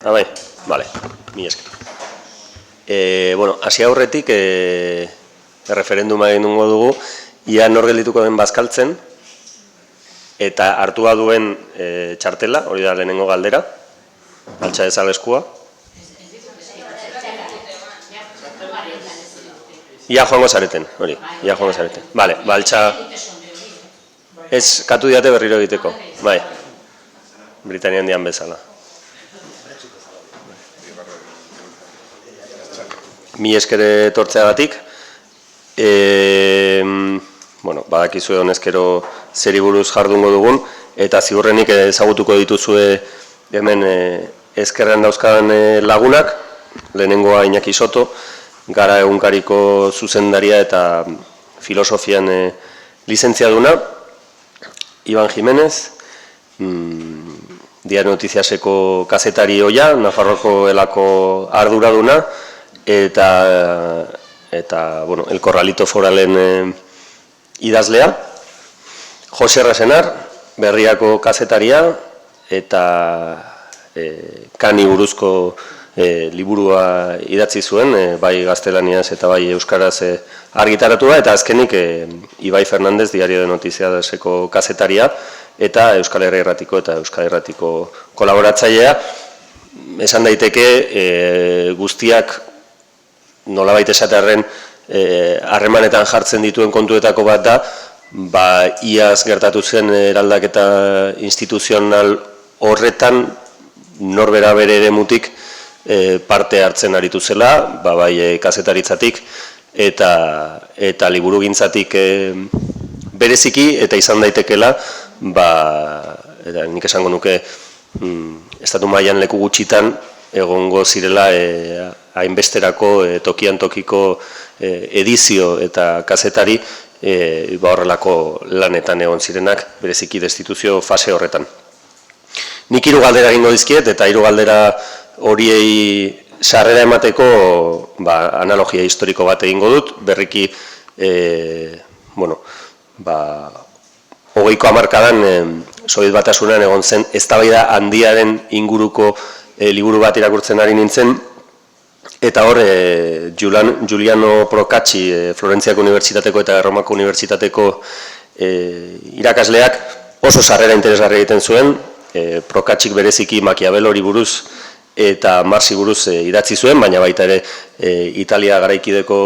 Bai, bale, mi esker. Bueno, hasi aurretik referenduma egin dugu, ia nor geldituko den bazkaltzen, eta hartua duen txartela, hori da lehenengo galdera, altxa ezaleskua. Ia joango zareten, hori, ia joango zareten. Bale, altxa... Ez, katu diate berriro egiteko, bai, Britanian dian bezala. Mi eskere tortzeagatik, bueno, badakizue honezkero zeri buruz jardungo dugun, eta ziurrenik ezagutuko dituzue hemen ezkerrean dauzkadan lagunak, lehenengoa Iñaki Soto, gara egunkariko zuzendaria eta filosofian lizentziaduna, Iban Jimenez, Diario Noticiaseko kazetari oia, Nafarroako elako arduraduna, eta bueno, El Corralito Foralen idazlea, Jose Resenar, Berriako kazetaria, eta Kani buruzko liburua idatzi zuen, bai gaztelaniaz eta bai euskaraz argitaratua, eta azkenik Ibai Fernandez, Diario de Noticiaseko kazetaria, eta Euskal Herria Irratiko eta Euskal Irratiko kolaboratzailea. Esan daiteke guztiak nolabait esatearren harremanetan jartzen dituen kontuetako bat da, iaz gertatu zen eraldaketa instituzional horretan norbera bere eremutik parte hartzen aritu zela, bai kazetaritzatik eta liburugintzatik bereziki, eta izan daitekela, nik esango nuke estatu mailan leku gutxitan egongo zirela hainbesterako tokian tokiko edizio eta kazetari horrelako lanetan egon zirenak, bereziki destituzio fase horretan. Nik 3 galdera egingo dizkiet, eta 3 galdera horiei sarrera emateko analogia historiko bat egingo dut, berriki, bueno, 20ko hamarkadan Sobiet Batasunean egon zen eztabaida handiaren inguruko liburu bat irakurtzen ari nintzen, eta hor Giuliano Procacci, Florentziako Unibertsitateko eta Erromako Unibertsitateko irakasleak oso sarrera interesgarri egiten zuen. Procaccik bereziki Machiavellori buruz eta Marxi buruz idatzi zuen, baina baita ere Italia garaikideko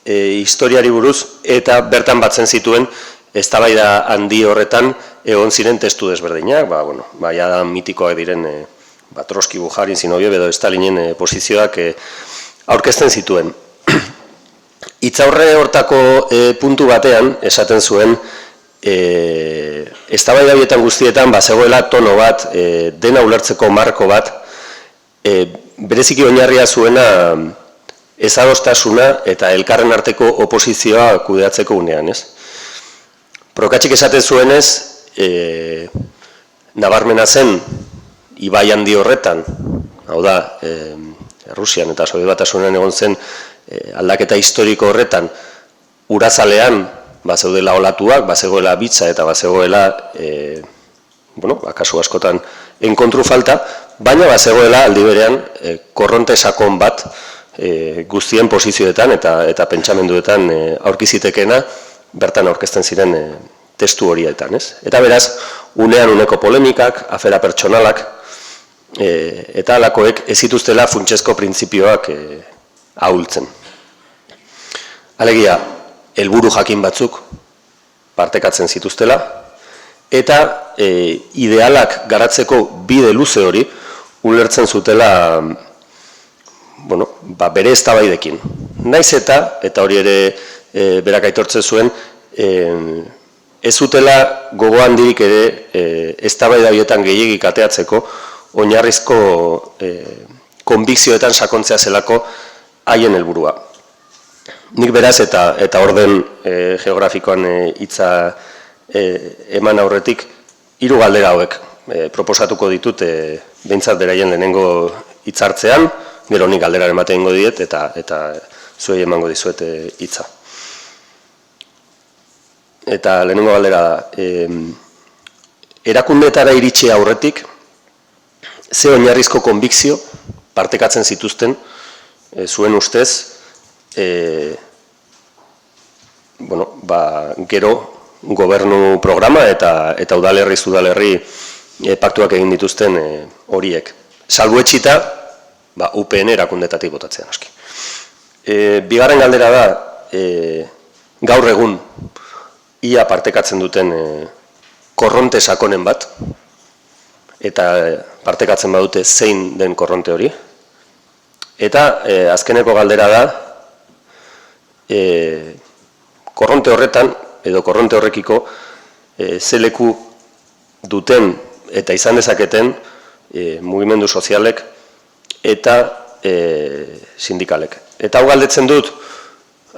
historiari buruz, eta bertan batzen zituen eztabaida handi horretan egon ziren testu desberdinak, ja mitikoak diren Trotsky, Bukharin, Zinoviev edo Stalinen posizioak aurkezten zituen. Hitzaurre hortako puntu batean esaten zuen eztabaida horietan guztietan bazegoela tono bat, dena ulertzeko marko bat, bereziki oinarria zuena ezadostasuna eta elkarren arteko oposizioa kudeatzeko unean, ez? Procaccik esaten zuenez, nabarmena zen ibai handi horretan, hau da, Rusian eta Sobiet Batasunean egon zen aldaketa historiko horretan, urazalean bazeudela olatuak, bazegoela bitza eta bazegoela, kasu askotan enkontru falta, baina bazegoela aldi berean korronte sakon bat guztien posizioetan eta pentsamenduetan aurkizitekena bertan aurkezten ziren testu horietan, ez? Eta beraz, unean uneko polemikak, afera pertsonalak, eta alakoek ez zituztela funtsezko printzipioak ahultzen. Alegia, helburu jakin batzuk partekatzen zituztela, eta idealak garatzeko bide luze hori ulertzen zutela bere eztabaidekin. Naiz eta hori ere berak aitortzen zuen, ez zutela gogo handirik ere eztabaida horietan gehiegik ateatzeko oinarrizko konbikzioetan sakontzea zelako haien helburua. Nik beraz eta orden geografikoan hitza eman aurretik 3 galdera hauek proposatuko ditut behintzat beraien lehenengo hitzartzean, gero nik galderaren bat egingo diet eta zuei emango dizuet hitza. Eta lehenengo galdera da, erakundeetara iritsi aurretik ze oinarrizko konbikzio partekatzen zituzten zuen ustez gero gobernu programa eta udalerri paktuak egin dituzten horiek. Salbuetsita, UPN erakundetatik botatzea noski. Bigarren galdera da, gaur egun ia partekatzen duten korronte sakonen bat, eta partekatzen badute zein den korronte hori. Eta azkeneko galdera da, korronte horretan, edo korronte horrekiko, ze leku duten eta izan dezaketen mugimendu sozialek eta sindikalek. Eta hau galdetzen dut,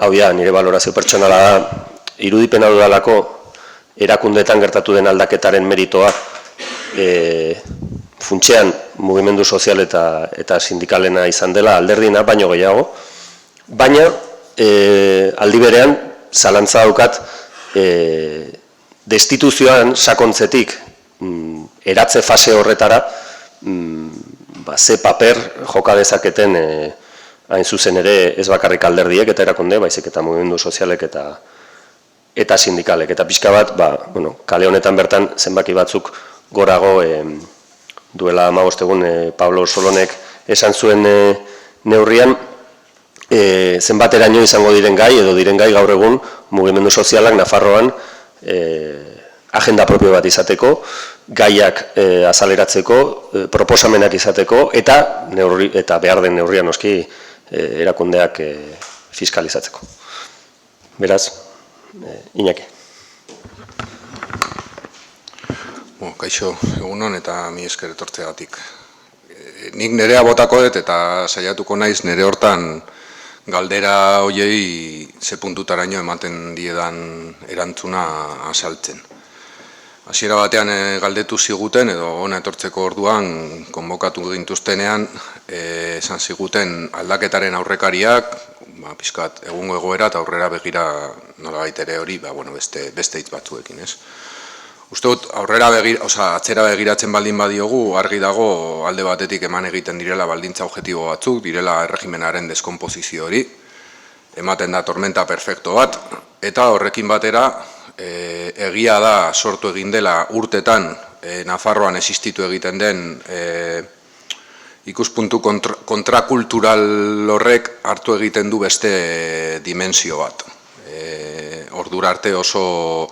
nire balorazio pertsonala da, irudipena dudalako erakundeetan gertatu den aldaketaren meritoa funtsean mugimendu sozial eta sindikalena izan dela alderdina baino gehiago, baina aldi berean zalantza daukat destituzioan sakontzetik eratze fase horretara ze paper joka dezaketen hain zuzen ere ez bakarrik alderdiek eta erakunde, baizik eta mugimendu sozialek eta sindikalek. Eta pixka bat, kale honetan bertan zenbaki batzuk gorago duela 15 egun Pablo Solonek esan zuen neurrian zenbateraino izango diren gai edo diren gai gaur egun mugimendu sozialak Nafarroan agenda propio bat izateko, gaiak azaleratzeko, proposamenak izateko eta behar den neurrian noski erakundeak fiskalizatzeko. Beraz, Iñaki. Kaixo, egunon eta mi esker etortzeagatik. Nik nerea botako dut eta saiatuko naiz nere hortan galdera hoiei ze puntutaraino ematen diedan erantzuna azaltzen. Hasiera batean galdetu ziguten edo hona etortzeko orduan konbokatu gintuztenean esan ziguten aldaketaren aurrekariak, pixkat egungo egoera eta aurrera begira nolabait ere hori, beste hitz batzuekin, ez? Uste dut, atzera begiratzen baldin badiogu, argi dago alde batetik eman egiten direla baldintza objektibo batzuk, direla erregimenaren deskonposizio hori, ematen da tormenta perfecto bat, eta horrekin batera, egia da sortu egin dela urtetan Nafarroan existitu egiten den ikuspuntu kontrakultural horrek hartu egiten du beste dimensio bat. Ordura arte oso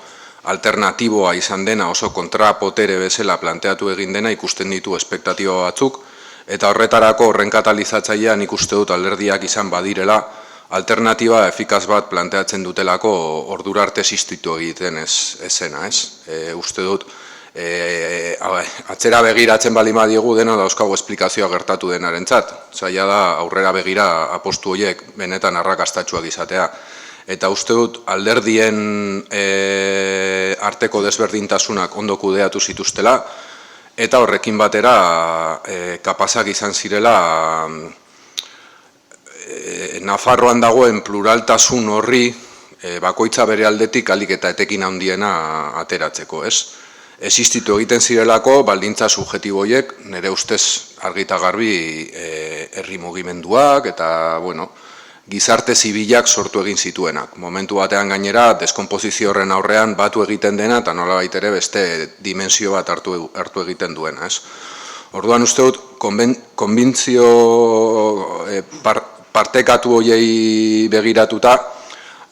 alternatiboa izan dena, oso kontrapotere bezala planteatu egin dena ikusten ditu espektatiba batzuk, eta horretarako horren katalizatzailea nik uste dut alderdiak izan badirela, alternatiba efikaz bat planteatzen dutelako ordura arte existitu egiten zena, ez? Uste dut, atzera begiratzen baldin badiogu dena dauzkago esplikazioa gertatu denarentzat. Zaila da aurrera begira apostu horiek benetan arrakastatsuak izatea. Eta uste dut alderdien arteko desberdintasunak ondo kudeatu zituztela, eta horrekin batera kapazak izan zirela Nafarroan dagoen pluraltasun horri bakoitza bere aldetik ahalik eta etekin handiena ateratzeko, ez? Existitu egiten zirelako baldintza subjektibo horiek, nire ustez argita garbi herri mugimenduak eta, gizarte zibilak sortu egin zituenak. Momentu batean gainera, deskonposizio horren aurrean batu egiten dena eta nolabait ere beste dimensio bat hartu egiten duena, ez? Orduan uste dut, konbintzio partekatu horiei begiratuta,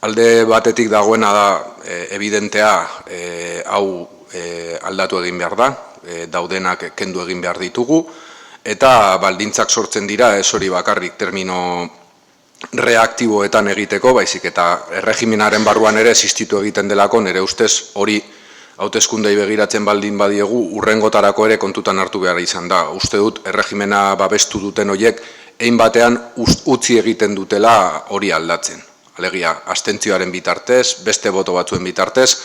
alde batetik dagoena da evidentea hau aldatu egin behar da, daudenak kendu egin behar ditugu, eta baldintzak sortzen dira, ez hori bakarrik termino reaktiboetan egiteko, baizik eta erregimenaren barruan ere existitu egiten delako, nire ustez hori hauteskundei begiratzen baldin badiegu urrengotarako ere kontutan hartu behar izan da. Uste dut erregimena babestu duten horiek hein batean utzi egiten dutela hori aldatzen. Alegia, abstentzioaren bitartez, beste boto batzuen bitartez,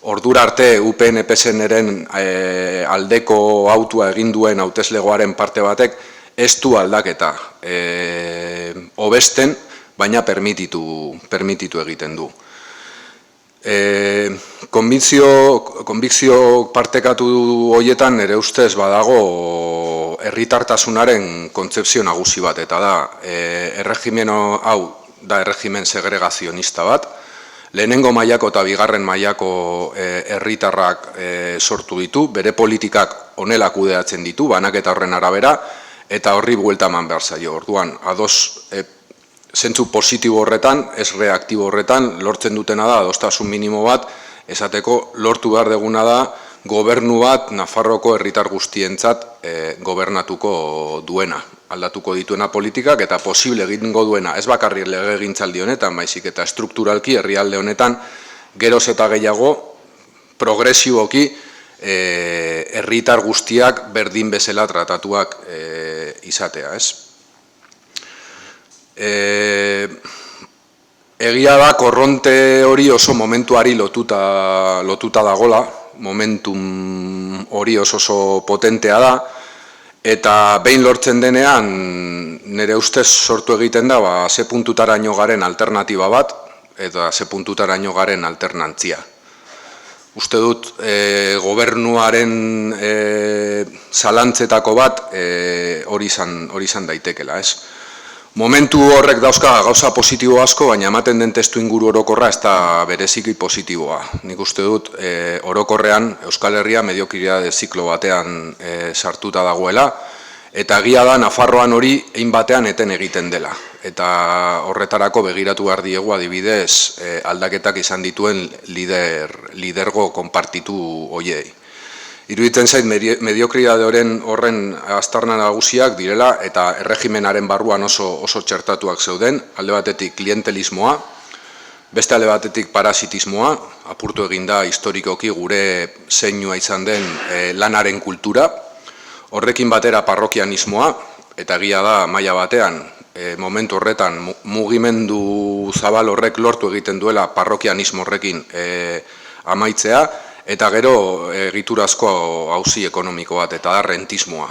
ordura arte UPN-PSN-eren aldeko autua egin duen hauteslegoaren parte batek ez du aldaketa hobesten, baina permititu egiten du. Konbikzio partekatu horietan ere ustez badago herritartasunaren kontzepzio nagusi bat, eta da, erregimen hau da erregimen segregazionista bat, lehenengo mailako eta bigarren mailako herritarrak sortu ditu, bere politikak honela kudeatzen ditu, banaketa horren arabera, eta horri buelta eman behar zaio. Orduan, ados zentzu positibo horretan, ez reaktibo horretan, lortzen dutena da, adostasun minimo bat, esateko lortu behar deguna da, gobernu bat Nafarroko herritar guztientzat gobernatuko duena, aldatuko dituena politikak eta posible egingo duena, ez bakarri legegintzaldi honetan, baizik eta strukturalki herrialde honetan, geroz eta gehiago, progresiboki, herritar guztiak berdin bezala tratatuak izatea, ez? Egia da, korronte hori oso momentuari lotuta dagola, momentum hori oso potentea da, eta behin lortzen denean, nire ustez sortu egiten da, ze puntutaraino garen alternatiba bat, eta ze puntutaraino garen alternantzia. Uste dut, gobernuaren zalantzetako bat hori izan daitekela, ez? Momentu horrek dauzka gauza positibo asko, baina ematen den testu inguru orokorra ez da bereziki positiboa. Nik uste dut, orokorrean Euskal Herria mediokridade ziklo batean sartuta dagoela, eta egia da Nafarroan hori hein batean eten egiten dela. Eta horretarako begiratu behar diegu adibidez aldaketak izan dituen lidergo konpartitu hoiei. Iruditzen zait mediokridade horren aztarna nagusiak direla eta erregimenaren barruan oso txertatuak zeuden, alde batetik klientelismoa, beste alde batetik parasitismoa, apurtu eginda historikoki gure zeinua izan den lanaren kultura, horrekin batera parrokianismoa, eta egia da maila batean, momentu horretan mugimendu zabal horrek lortu egiten duela parrokianismo horrekin amaitzea, eta gero egiturazko auzi ekonomiko bat, eta da rentismoa.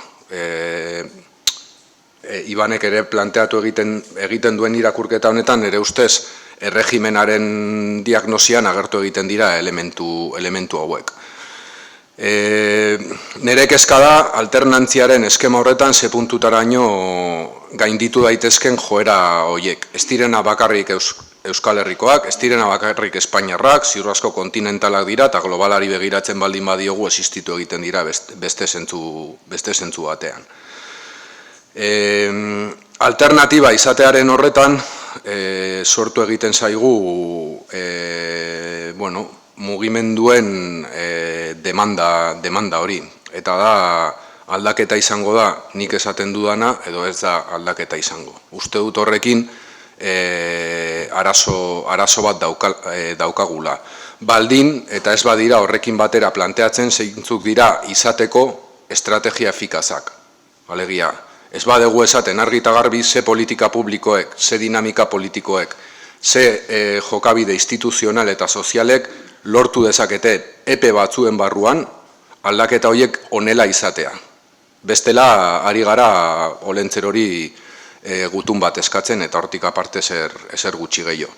Ibanek ere planteatu egiten duen irakurketa honetan, nire ustez erregimenaren diagnosian agertu egiten dira elementu hauek. Nire kezka da, alternantziaren eskema horretan ze puntutaraino gainditu daitezken joera horiek. Ez direna bakarrik Euskal Herrikoak, ez direna bakarrik Espainiarrak, ziur asko kontinentalak dira eta globalari begiratzen baldin badiogu existitu egiten dira beste zentzu batean. Alternatiba izatearen horretan sortu egiten zaigu mugimenduen demanda hori. Eta da aldaketa izango da nik esaten dudana edo ez da aldaketa izango. Uste dut horrekin arazo bat daukagula. Baldin, eta ez badira horrekin batera planteatzen zeintzuk dira izateko estrategia efikazak. Alegia, ez badegu esaten argi eta garbi ze politika publikoek, ze dinamika politikoek, ze jokabide instituzional eta sozialek lortu dezakete epe batzuen barruan aldaketa horiek honela izatea. Bestela, ari gara olentzer hori gutun bat eskatzen eta hortik aparte ezer gutxi gehiago.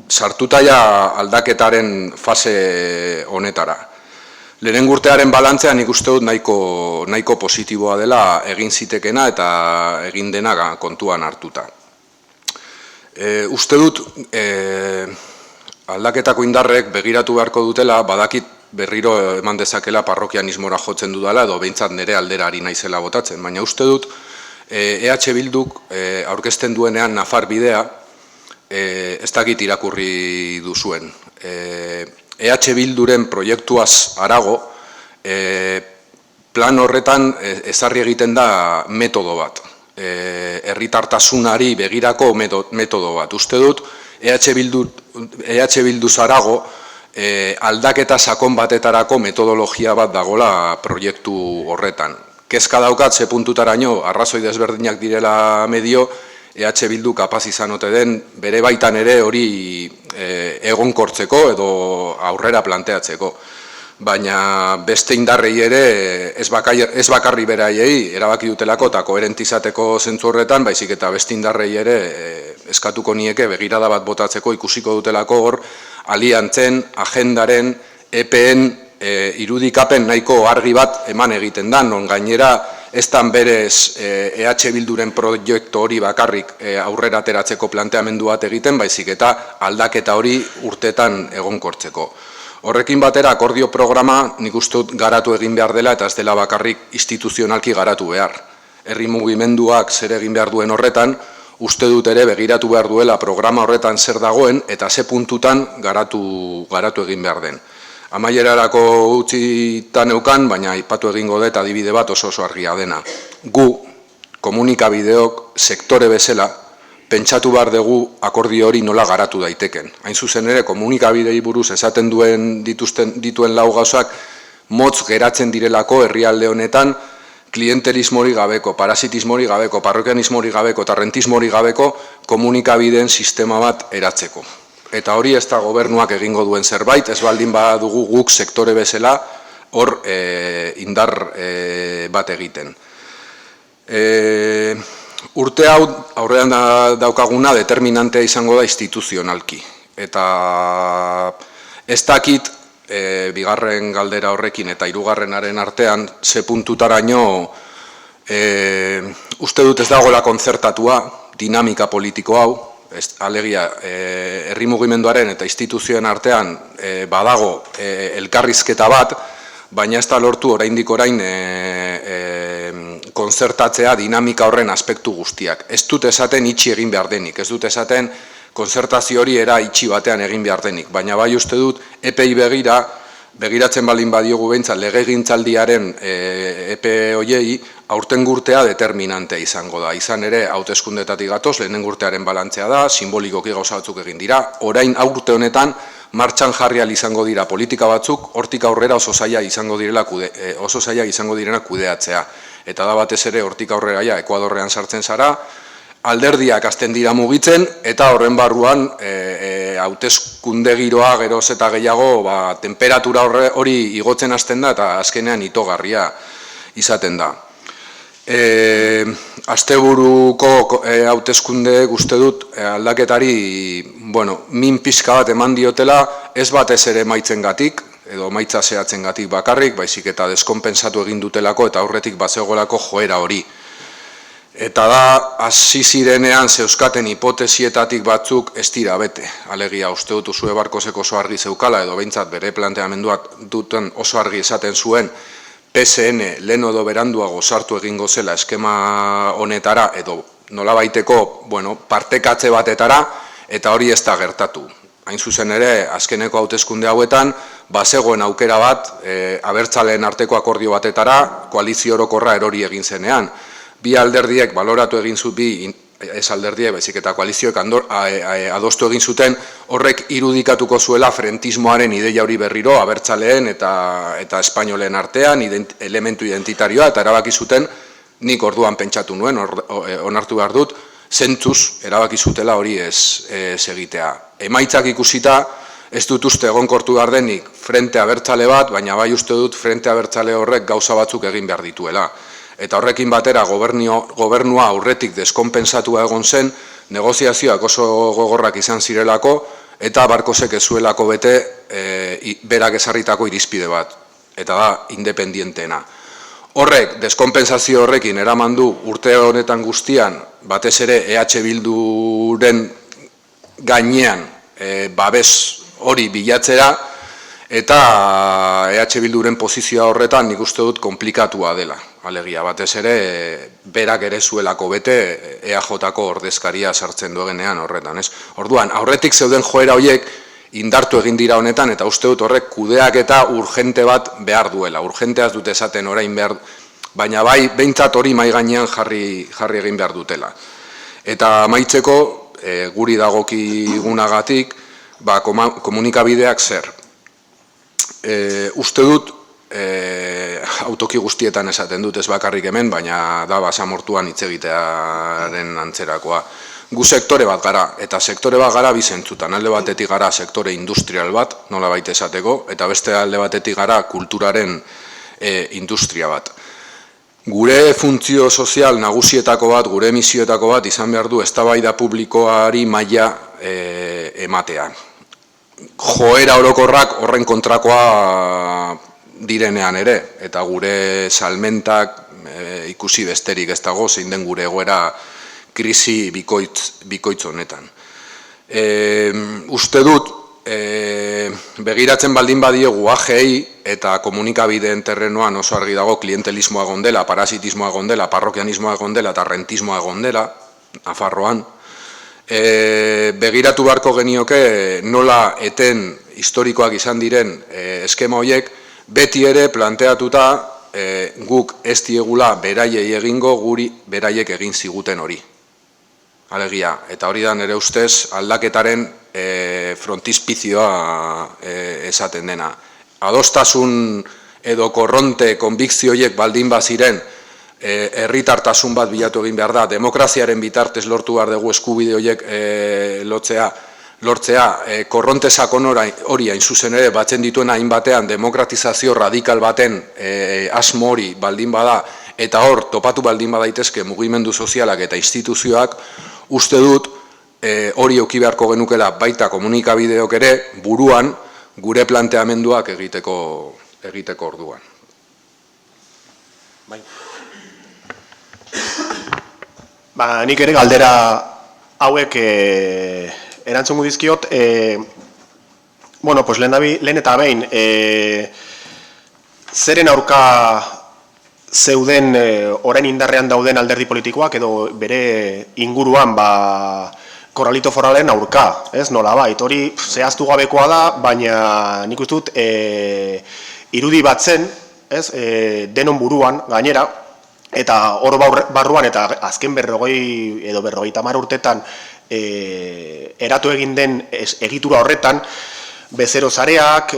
Sartuta ja aldaketaren fase honetara. Lehen urtearen balantzean nik uste dut nahiko positiboa dela egin zitekena eta egin dena kontuan hartuta. Uste dut aldaketako indarrek begiratu beharko dutela, badakit berriro eman dezakela parrokianismora jotzen dudala, edo behintzat nire aldera ari naizela botatzen, baina uste dut EH Bilduk aurkezten duenean Nafar bidea ez dakit irakurri duzuen. EH Bilduren proiektuaz harago, plan horretan ezarri egiten da metodo bat, herritartasunari begirako metodo bat. Uste dut, EH Bilduz harago, aldaketa sakon batetarako metodologia bat dagola proiektu horretan. Kezka daukat ze puntutaraino arrazoi desberdinak direla medio, EH Bildu kapaz izan ote den bere baitan ere hori egonkortzeko edo aurrera planteatzeko. baina beste indarrei ere ez bakarri beraiei erabaki dutelako eta koherentizateko zentzu horretan, baizik eta beste indarrei ere eskatuko nieke begirada bat botatzeko ikusiko dutelako hor aliantzen, agendaren, EPN irudikapen nahiko argi bat eman egiten da, non gainera ez dan berez EH Bilduren proiektu hori bakarrik aurrera ateratzeko planteamendu bat egiten, baizik eta aldaketa hori urtetan egonkortzeko. Horrekin batera akordio programa nik uste dut garatu egin behar dela eta ez dela bakarrik instituzionalki garatu behar. Herri mugimenduak zer egin behar duen horretan, uste dut ere begiratu behar duela programa horretan zer dagoen eta ze puntutan garatu egin behar den. Amaierarako utzita neukan, baina aipatu egingo dut adibide bat oso argia dena. Gu, komunikabideok, sektore bezala, pentsatu behar dugu akordio hori nola garatu daiteken. Hain zuzen ere, komunikabidei buruz esaten dituen lau gauzak, motz geratzen direlako herrialde honetan, klientelismori gabeko, parasitismori gabeko, parrokianismori gabeko eta rentismori gabeko komunikabideen sistema bat eratzeko. Eta hori ez da gobernuak egingo duen zerbait, ez baldin badugu guk sektore bezala hor indar bat egiten. Urte hau aurrean daukaguna determinantea izango da instituzionalki. Eta ez dakit bigarren galdera horrekin eta hirugarrenaren artean ze puntutaraino uste dut ez dagoela kontzertatua dinamika politiko hau, alegia herri mugimenduaren eta instituzioen artean badago elkarrizketa bat, baina ez da lortu oraindik orain konzertatzea dinamika horren aspektu guztiak. Ez dut esaten itxi egin behar denik, ez dut esaten konzertazio hori era itxi batean egin behar denik, baina bai uste dut EPEI begiratzen baldin badiogu behintzat legegintzaldiaren EPE hoiei aurten urtea determinantea izango da. Izan ere hauteskundetatik gatoz, lehenen urtearen balantzea da, simbolikoki gauza batzuk egin dira, orain urte honetan martxan jarrial izango dira politika batzuk, hortik aurrera oso zaila izango direna kudeatzea. Eta da batez ere hortik aurrera Ekuadorrean sartzen zara, alderdiak hasten dira mugitzen, eta horren barruan hauteskunde giroa geroz eta gehiago temperatura hori igotzen hasten da, eta azkenean itogarria izaten da. Asteburuko hauteskunde uste dut aldaketari min pixka bat eman diotela, ez batez ere emaitzengatik, edo emaitza zehatzengatik bakarrik, baizik eta deskonpentsatu egin dutelako eta aurretik bazegoelako joera hori. Eta da, hasi zirenean zeuzkaten hipotesietatik batzuk ez dira bete. Alegia, uste dut Usue Barkosek oso argi zeukala, edo behintzat bere planteamenduak duten oso argi esaten zuen, PSN lehen edo beranduago sartu egingo zela eskema honetara, edo nolabaiteko partekatze batetara, eta hori ez da gertatu. Hain zuzen ere, azkeneko hauteskunde hauetan, bazegoen aukera bat, abertzaleen arteko akordio batetara, koalizio orokorra erori egin zenean. Bi alderdiek baloratu egin zuten, ez alderdiek, baizik eta koalizioek adostu egin zuten, horrek irudikatuko zuela frentismoaren ideia hori berriro, abertzaleen eta espainoleen artean, elementu identitarioa, eta erabaki zuten, nik orduan pentsatu nuen, onartu behar dut, zentzuz erabaki zutela hori ez egitea. Emaitzak ikusita, ez dut uste egonkortu behar denik frente abertzale bat, baina bai uste dut frente abertzale horrek gauza batzuk egin behar dituela. Eta horrekin batera gobernua aurretik deskonpensatua egon zen, negoziazioak oso gogorrak izan zirelako, eta Barkosek ez zuelako bete berak ezarritako irizpide bat, eta da independienteena. Horrek, deskonpensazio horrekin eraman du urte honetan guztian, batez ere EH Bilduren gainean babes hori bilatzera, eta EH Bilduren posizioa horretan nik uste dut konplikatua dela. Alegia, batez ere, berak ere zuelako bete EAJ-ko ordezkaria sartzen duenean horretan. Orduan, aurretik zeuden joera horiek indartu egin dira honetan, eta uste dut horrek kudeak eta urgente bat behar duela. Urgenteaz dut esaten orain behar, baina bai, behintzat hori mai gainean jarri egin behar dutela. Eta amaitzeko, guri dagokigunagatik, komunikabideak zer. Uste dut, autoki guztietan esaten dut ez bakarrik hemen, baina da basamortuan hitz egitearen antzerakoa. Gu sektore bat gara, eta sektore bat gara bizentzutan. Alde batetik gara sektore industrial bat, nola baita esateko, eta beste alde batetik gara kulturaren industria bat. Gure funtzio sozial nagusietako bat, gure misioetako bat, izan behar du eztabaida publikoari maila ematea. Joera orokorrak horren kontrakoa direnean ere, eta gure salmentak ikusi besterik ez dago, zein den gure egoera krisi bikoitz honetan. Uste dut, begiratzen baldin badiegu AGI eta komunikabideen terrenoan oso argi dago klientelismoa egon dela, parasitismoa egon dela, parrokianismoa egon dela eta rentismoa egon dela, Nafarroan. Begiratu beharko genioke nola eten historikoak izan diren eskema horiek, beti ere planteatuta guk ez diegula beraiei egingo, guri beraiek egin ziguten hori. Alegia, eta hori da nire ustez aldaketaren frontispizioa esaten dena. Adostasun edo korronte konbikzioiek baldin baziren herritartasun bat bilatu egin behar da, demokraziaren bitartez lortu behar dugu eskubide horiek lortzea, korronte sakon hori hain zuzen ere batzen dituen hainbatean demokratizazio radikal baten asmo hori baldin bada, eta hor topatu baldin badaitezke mugimendu sozialak eta instituzioak, uste dut hori euki beharko genukela baita komunikabideok ere buruan gure planteamenduak egiteko orduan. Bai. Nik ere galdera hauek erantzungo dizkiot, lehen eta behin, zeren aurka zeuden orain indarrean dauden alderdi politikoak edo bere inguruan Korralito Foralen aurka, ez nolabait, hori zehaztu gabekoa da, baina nik uste dut irudi bat zen, ez, denon buruan gainera, eta hor barruan eta azken 40 edo 50 urtetan eratu egin den egitura horretan, bezero sareak,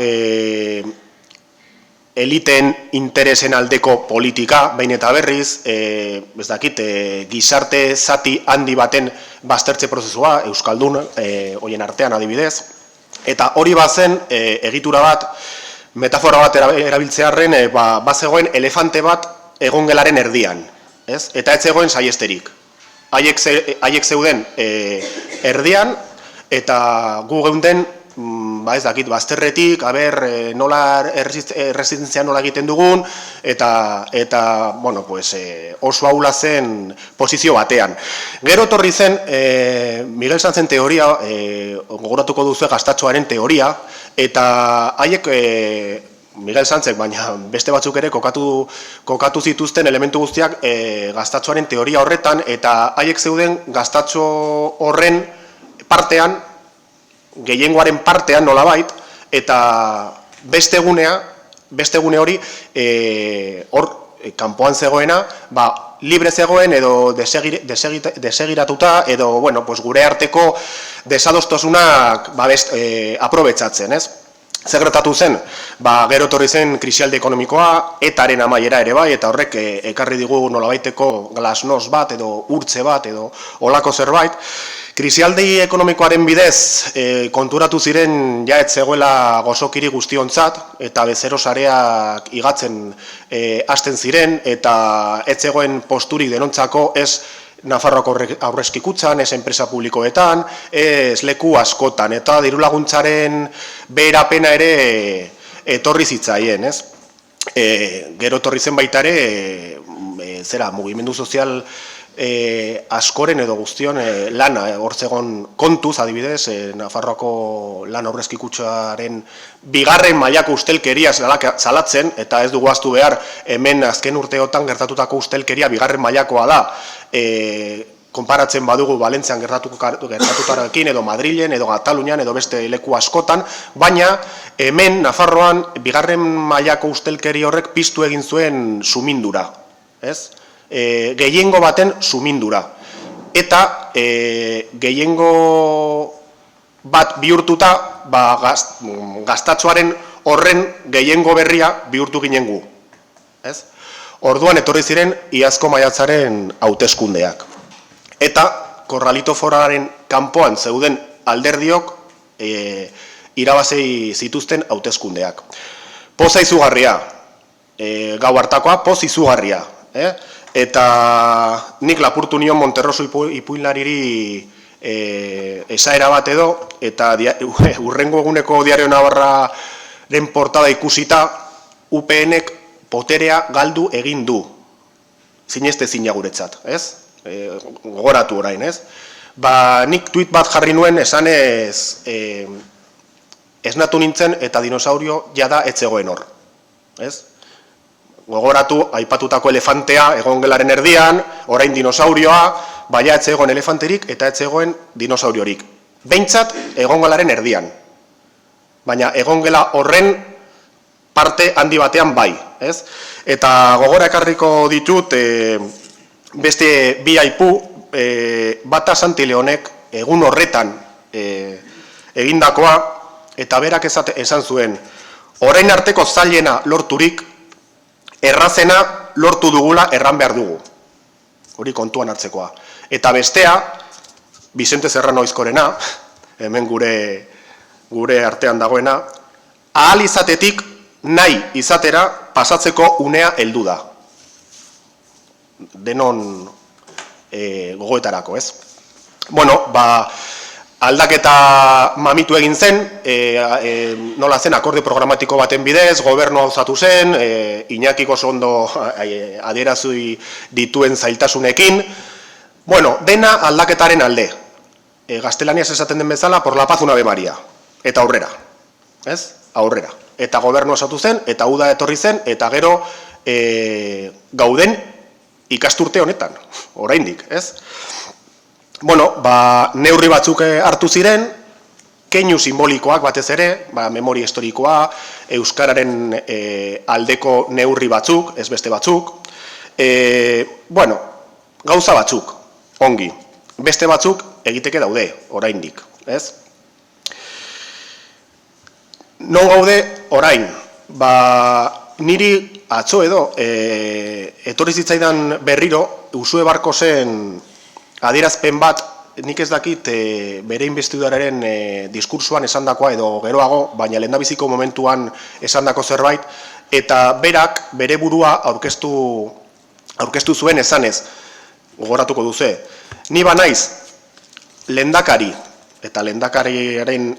eliten interesen aldeko politika, behin eta berriz, ez dakit, gizarte zati handi baten baztertze prozesua, Euskaldun, horien artean adibidez, eta hori bazen egitura bat, metafora bat erabiltzearren, bazegoen elefante bat egongelaren erdian, ez? Eta ez zegoen saiesterik. Haiek zeuden erdian, eta gu geunden, ez dakit, bazterretik, nola erresistentzia nola egiten dugun, eta oso ahula zen posizio batean. Gero etorri zen, Miguel Sanzen teoria, gogoratuko duzu gastatxoaren teoria, eta haiek, Miguel Sanzek, baina beste batzuk ere kokatu zituzten elementu guztiak gastatxoaren teoria horretan, eta haiek zeuden gastatxo horren partean, gehiengoaren partean nolabait, eta beste gune hori hor kanpoan zegoena, libre zegoen edo desegiratuta edo gure arteko desadostasunak aprobetxatzen, ez? Zer gertatu zen? Gero etorri zen krisialdi ekonomikoa, etaren amaiera ere bai, eta horrek ekarri digu nolabaiteko glasnost bat edo urtze bat edo olako zerbait. Krisialdi ekonomikoaren bidez konturatu ziren ja ez zegoela gozokiri guztiontzat, eta bezero sareak igatzen hasten ziren, eta ez zegoen posturik denontzako ez Nafarroako aurrezkikutzan, ez enpresa publikoetan, ez leku askotan, eta dirulaguntzaren beherapena ere etorri zitzaien, ez? Gero etorri zen baita ere, mugimendu sozial askoren edo guztion lana, hor zegon kontuz adibidez, Nafarroako lan aurrezkikutzaren bigarren mailako ustelkeria salatzen, eta ez dugu ahaztu behar, hemen azken urteotan gertatutako ustelkeria bigarren mailakoa da, konparatzen badugu Valentzian gertatutarekin, edo Madrilen, edo Katalunian, edo beste leku askotan, baina hemen Nafarroan bigarren mailako ustelkeri horrek piztu egin zuen sumindura, ez? Gehiengo baten sumindura. Eta gehiengo bat bihurtuta, gastatxoaren horren gehiengo berria bihurtu ginen gu. Orduan etorri ziren iazko maiatzaren hauteskundeak. Eta Korralito foralaren kanpoan zeuden alderdiok irabazei zituzten hauteskundeak. Poza izugarria, gau hartakoa poz izugarria. Eta nik lapurtu nion Monterroso ipuinlariri esaera bat edo, eta hurrengo eguneko Diario Navarraren portada ikusita, UPNek poterea galdu egin du. Zinestezina guretzat, ez? Gogoratu orain, ez? Nik tuit bat jarri nuen esanez esnatu nintzen eta dinosaurio jada etzegoen hor, ez? Gogoratu, aipatutako elefantea egongelaren erdian, orain dinosaurioa, baina etzegoen elefanterik eta etzegoen dinosauriorik. Behintzat egongelaren erdian, baina egongela horren parte handi batean bai, ez? Eta gogora ekarriko ditut beste bi aipu, bata Santi Leonek egun horretan egindakoa, eta berak esan zuen, orain arteko zailena lorturik, errazena lortu dugula erran behar dugu. Hori kontuan hartzekoa. Eta bestea, Vicente Serrano Oizkorena, hemen gure artean dagoena, ahal izatetik nahi izatera pasatzeko unea heldu da. Denon gogoetarako, ez? Bueno, aldaketa mamitu egin zen, nola zen akorde programatiko baten bidez, gobernua osatu zen, Iñakik oso ondo adierazui dituen zailtasunekin. Bueno, dena aldaketaren alde. Gaztelaniaz esaten den bezala, por la paz una Ave María. Eta aurrera, ez? Aurrera. Eta gobernua osatu zen, eta uda etorri zen, eta gero gauden ikasturte honetan, oraindik, ez? Bueno, neurri batzuk hartu ziren, keinu simbolikoak batez ere, memoria historikoa, euskararen aldeko neurri batzuk, ez beste batzuk. Bueno, gauza batzuk, ongi. Beste batzuk egiteke daude, oraindik, ez? Non gaude orain, niri atzo edo, etorri zitzaidan berriro, Usue Barkosen adierazpen bat, nik ez dakit bere investiduraren diskursuan esandakoa edo geroago, baina lehendabiziko momentuan esandako zerbait, eta berak bere burua aurkeztu zuen esanez, gogoratuko duze. Ni banaiz, lehendakari, eta lehendakariaren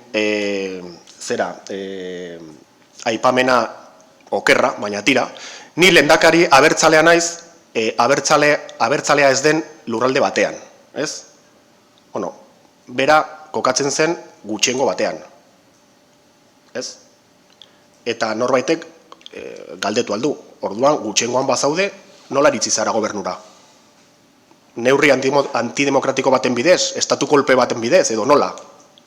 aipamena okerra, baina tira, ni lehendakari abertzalea naiz, abertzalea ez den lurralde batean, ez? Bueno, bera kokatzen zen gutxiengo batean, ez? Eta norbaitek galdetu aldu, orduan gutxiengoan bazaude, nola iritsi zara gobernura? Neurri antidemokratiko baten bidez, estatu kolpe baten bidez, edo nola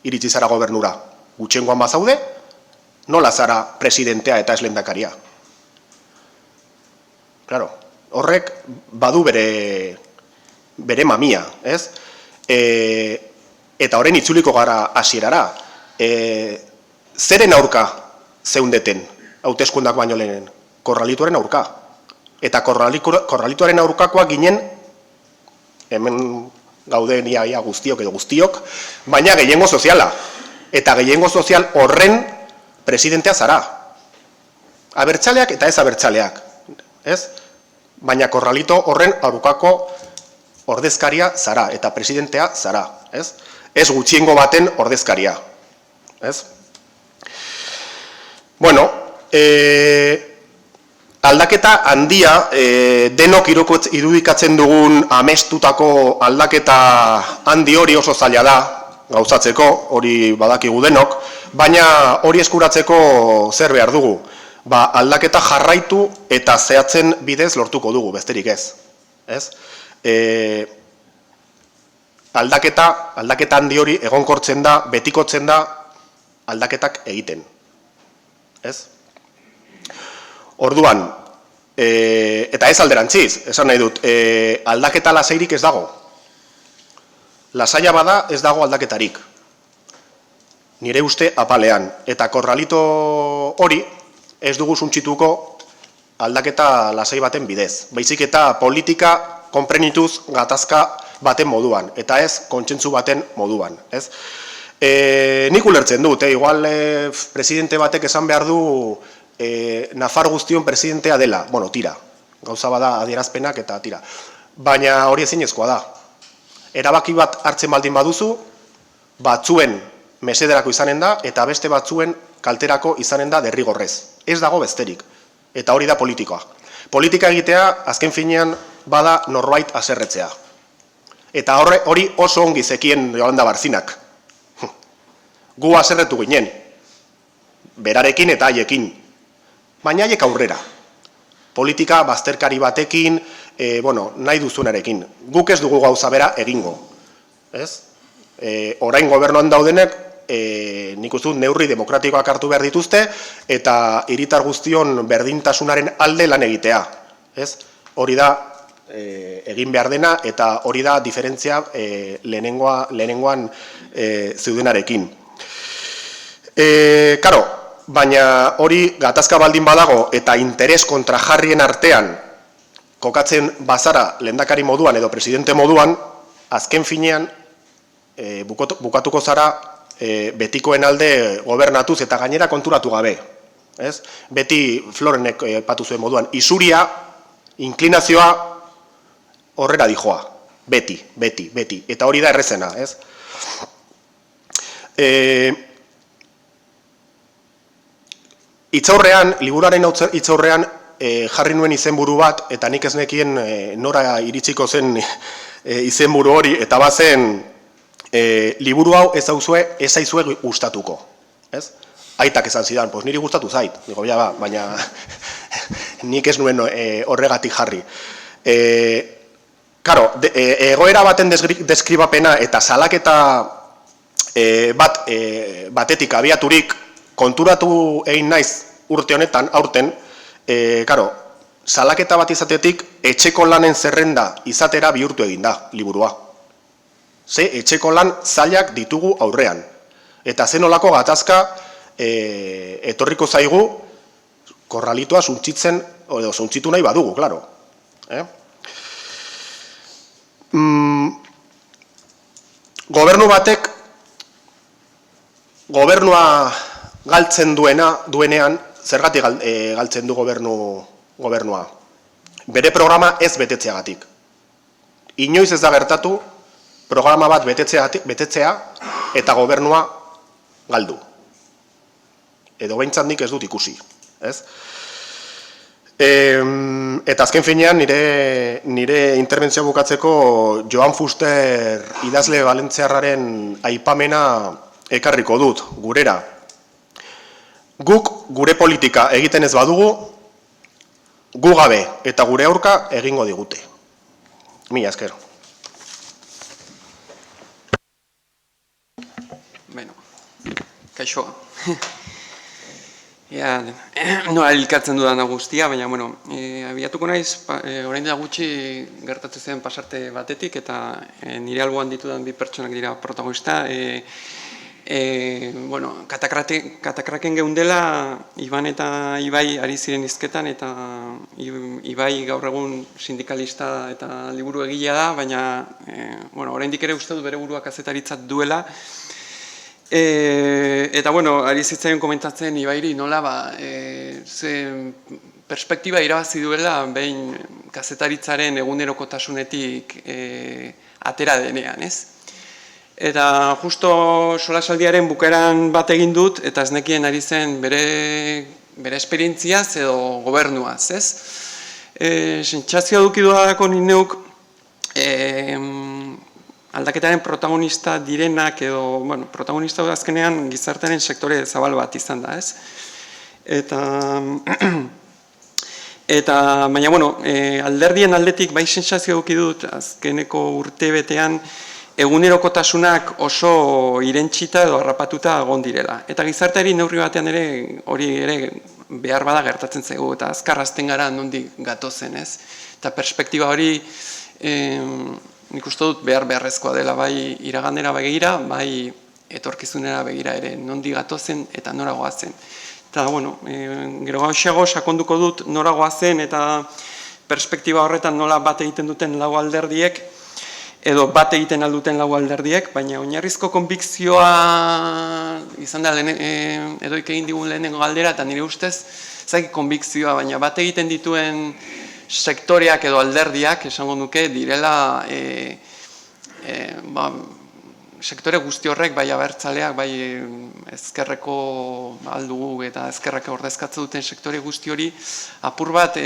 iritsi zara gobernura? Gutxiengoan bazaude, nola zara presidentea eta ez lehendakaria? Claro, horrek badu bere mamia, ez? Eta horren itzuliko gara hasierara. Zeren aurka zeundeten, hauteskundak baino lehenen? Korralituaren aurka. Eta korralituaren aurkakoak ginen, hemen gauden ia guztiok edo guztiok, baina gehiengo soziala. Eta gehiengo sozial horren presidentea zara. Abertzaleak eta ez abertzaleak, ez? Baina korralito horren aurkako ordezkaria zara, eta presidentea zara, ez? Ez gutxiengo baten ordezkaria, ez? Bueno, aldaketa handia, denok irudikatzen dugun amestutako aldaketa handi hori oso zaila da, gauzatzeko, hori badakigu denok, baina hori eskuratzeko zer behar dugu? Aldaketa jarraitu eta zehatzen bidez lortuko dugu, besterik ez. Aldaketa handi hori egonkortzen da, betikotzen da aldaketak egiten. Orduan, eta ez alderantziz, esan nahi dut, aldaketa lasairik ez dago. Lasaia bada ez dago aldaketarik. Nire uste apalean. Eta korralito hori ez dugu suntsituko aldaketa lasai baten bidez. Baizik eta politika konprenituz gatazka baten moduan, eta ez kontsentsu baten moduan, ez? Nik ulertzen dut, igual presidente batek esan behar du Nafar guztion presidentea dela, bueno, tira, gauza bada adierazpenak eta tira, baina hori ezinezkoa da. Erabaki bat hartzen baldin baduzu, batzuen mesederako izanen da, eta beste batzuen kalterako izanen da derrigorrez. Ez dago besterik, eta hori da politikoa. Politika egitea, azken finean, bada norbait haserretzea. Eta hori oso ongi zekien Jolanda Barzinak. Gu haserretu ginen, berarekin eta haiekin, baina haiek aurrera. Politika bazterkari batekin, nahi duzunarekin. Guk ez dugu gauza bera egingo. Orain gobernuan daudenek, nik uste dut neurri demokratikoak hartu behar dituzte, eta hiritar guztion berdintasunaren alde lan egitea. Hori da egin behar dena, eta hori da diferentzia lehenengoan zeudenarekin. Karo, baina hori gatazka baldin badago eta interes kontrajarrien artean kokatzen bazara lehendakari moduan edo presidente moduan, azken finean bukatuko zara betikoen alde gobernatuz eta gainera konturatu gabe. Beti Florenek patu zuen moduan, isuria, inklinazioa horrera dijoa. Beti. Eta hori da errezena. Itzaurrean, liburuaren itzaurrean jarri nuen izenburu bat, eta nik ez nekien nora iritsiko zen izenburu hori, eta bazen liburu hau ez zaizue gustatuko. Aitak esan zidan, pues niri gustatu zait, digo, ja ba, baina nik ez nuen horregatik jarri. Karo, egoera baten deskribapena eta salaketa batetik abiaturik konturatu egin naiz urte honetan, aurten, karo, salaketa bat izatetik etxeko lanen zerrenda izatera bihurtu egin da, liburua. Ze etxeko lan zailak ditugu aurrean. Eta zenolako gatazka etorriko zaigu korralitoa suntzitzen, edo suntzitu nahi badugu, klaro. Gobernu batek, gobernua galtzen duenean, zergatik galtzen du gobernua. Bere programa ez betetzeagatik. Inoiz ez da gertatu, programa bat betetzea eta gobernua galdu. Edo behintzat nik ez dut ikusi. Eta azken finean nire interbentzioa bukatzeko Joan Fuster idazle valentziarraren aipamena ekarriko dut, gurera. Guk gure politika egiten ez badugu, gu gabe eta gure aurka egingo digute. Mila esker. Bueno, kaixo. Noa elkartzen dudan guztia, baina, bueno, abiatuko naiz, orain da gutxi gertatzen zen pasarte batetik, eta nire alboan ditudan bi pertsonak dira protagonista. Bueno, katakraken geundela, Iban eta Ibai ari ziren hizketan, eta Ibai gaur egun sindikalista eta liburu egilea da, baina, bueno, oraindik ere uste dut bere burua kazetaritzat duela. Eta, bueno, ari zitzaion komentatzen Ibairi nola, ze perspektiba irabazi duela behin kazetaritzaren egunerokotasunetik atera denean, ez? Eta justo solasaldiaren bukaeran bat egin dut, eta ez nekien ari zen bere esperientziaz edo gobernuaz, ez? Sentsazioa duki dudalako nineuk aldaketaren protagonista direnak edo, bueno, protagonista azkenean gizartearen sektore zabal bat izan da, ez? Baina, bueno, alderdien aldetik bai sentsazio duki dut azkeneko urtebetean egunerokotasunak oso irentsita edo harrapatuta egon direla. Eta gizarteari neurri batean ere hori ere behar bada gertatzen zaigu, eta azkar hasten gara nondik gatozen, ez? Eta perspektiba hori nik uste dut beharrezkoa dela bai iraganera begira, bai etorkizunera begira ere, nondik gatozen eta nora goazen. Eta, bueno, gero gauxiago sakonduko dut nora goazen eta perspektiba horretan nola bat egiten duten lau alderdiek, edo bat egiten alduten lau alderdiek, baina oinarrizko konbikzioa izan da edoik egin digun lehenengo galdera, eta nire ustez, zaki konbikzioa, baina bat egiten dituen sektoreak edo alderdiak, esango nuke, direla sektore guzti horrek, bai abertzaleak, bai ezkerreko aldugu eta ezkerrak ordezkatzen duten sektore guzti hori, apur bat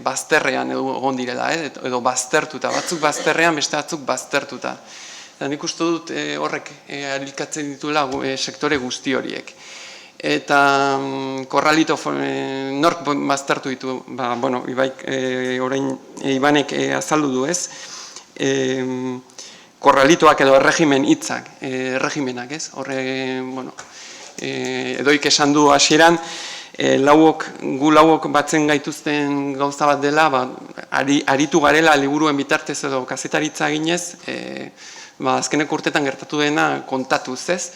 bazterrean egon direla, edo baztertuta, batzuk bazterrean, beste batzuk baztertuta. Eta nik uste dut horrek alikatzen dituela sektore guzti horiek. Eta Korralito nork baztertu ditu, bueno, orain Ibanek azaldu du ez, Korralitoak edo erregimen hitzak, erregimenak ez, horre, bueno, edoik esan du hasieran, gu lauok batzen gaituzten gauza bat dela, aritu garela liburuen bitartez edo kazetaritza eginez, azkeneko urtetan gertatu dena kontatuz ez,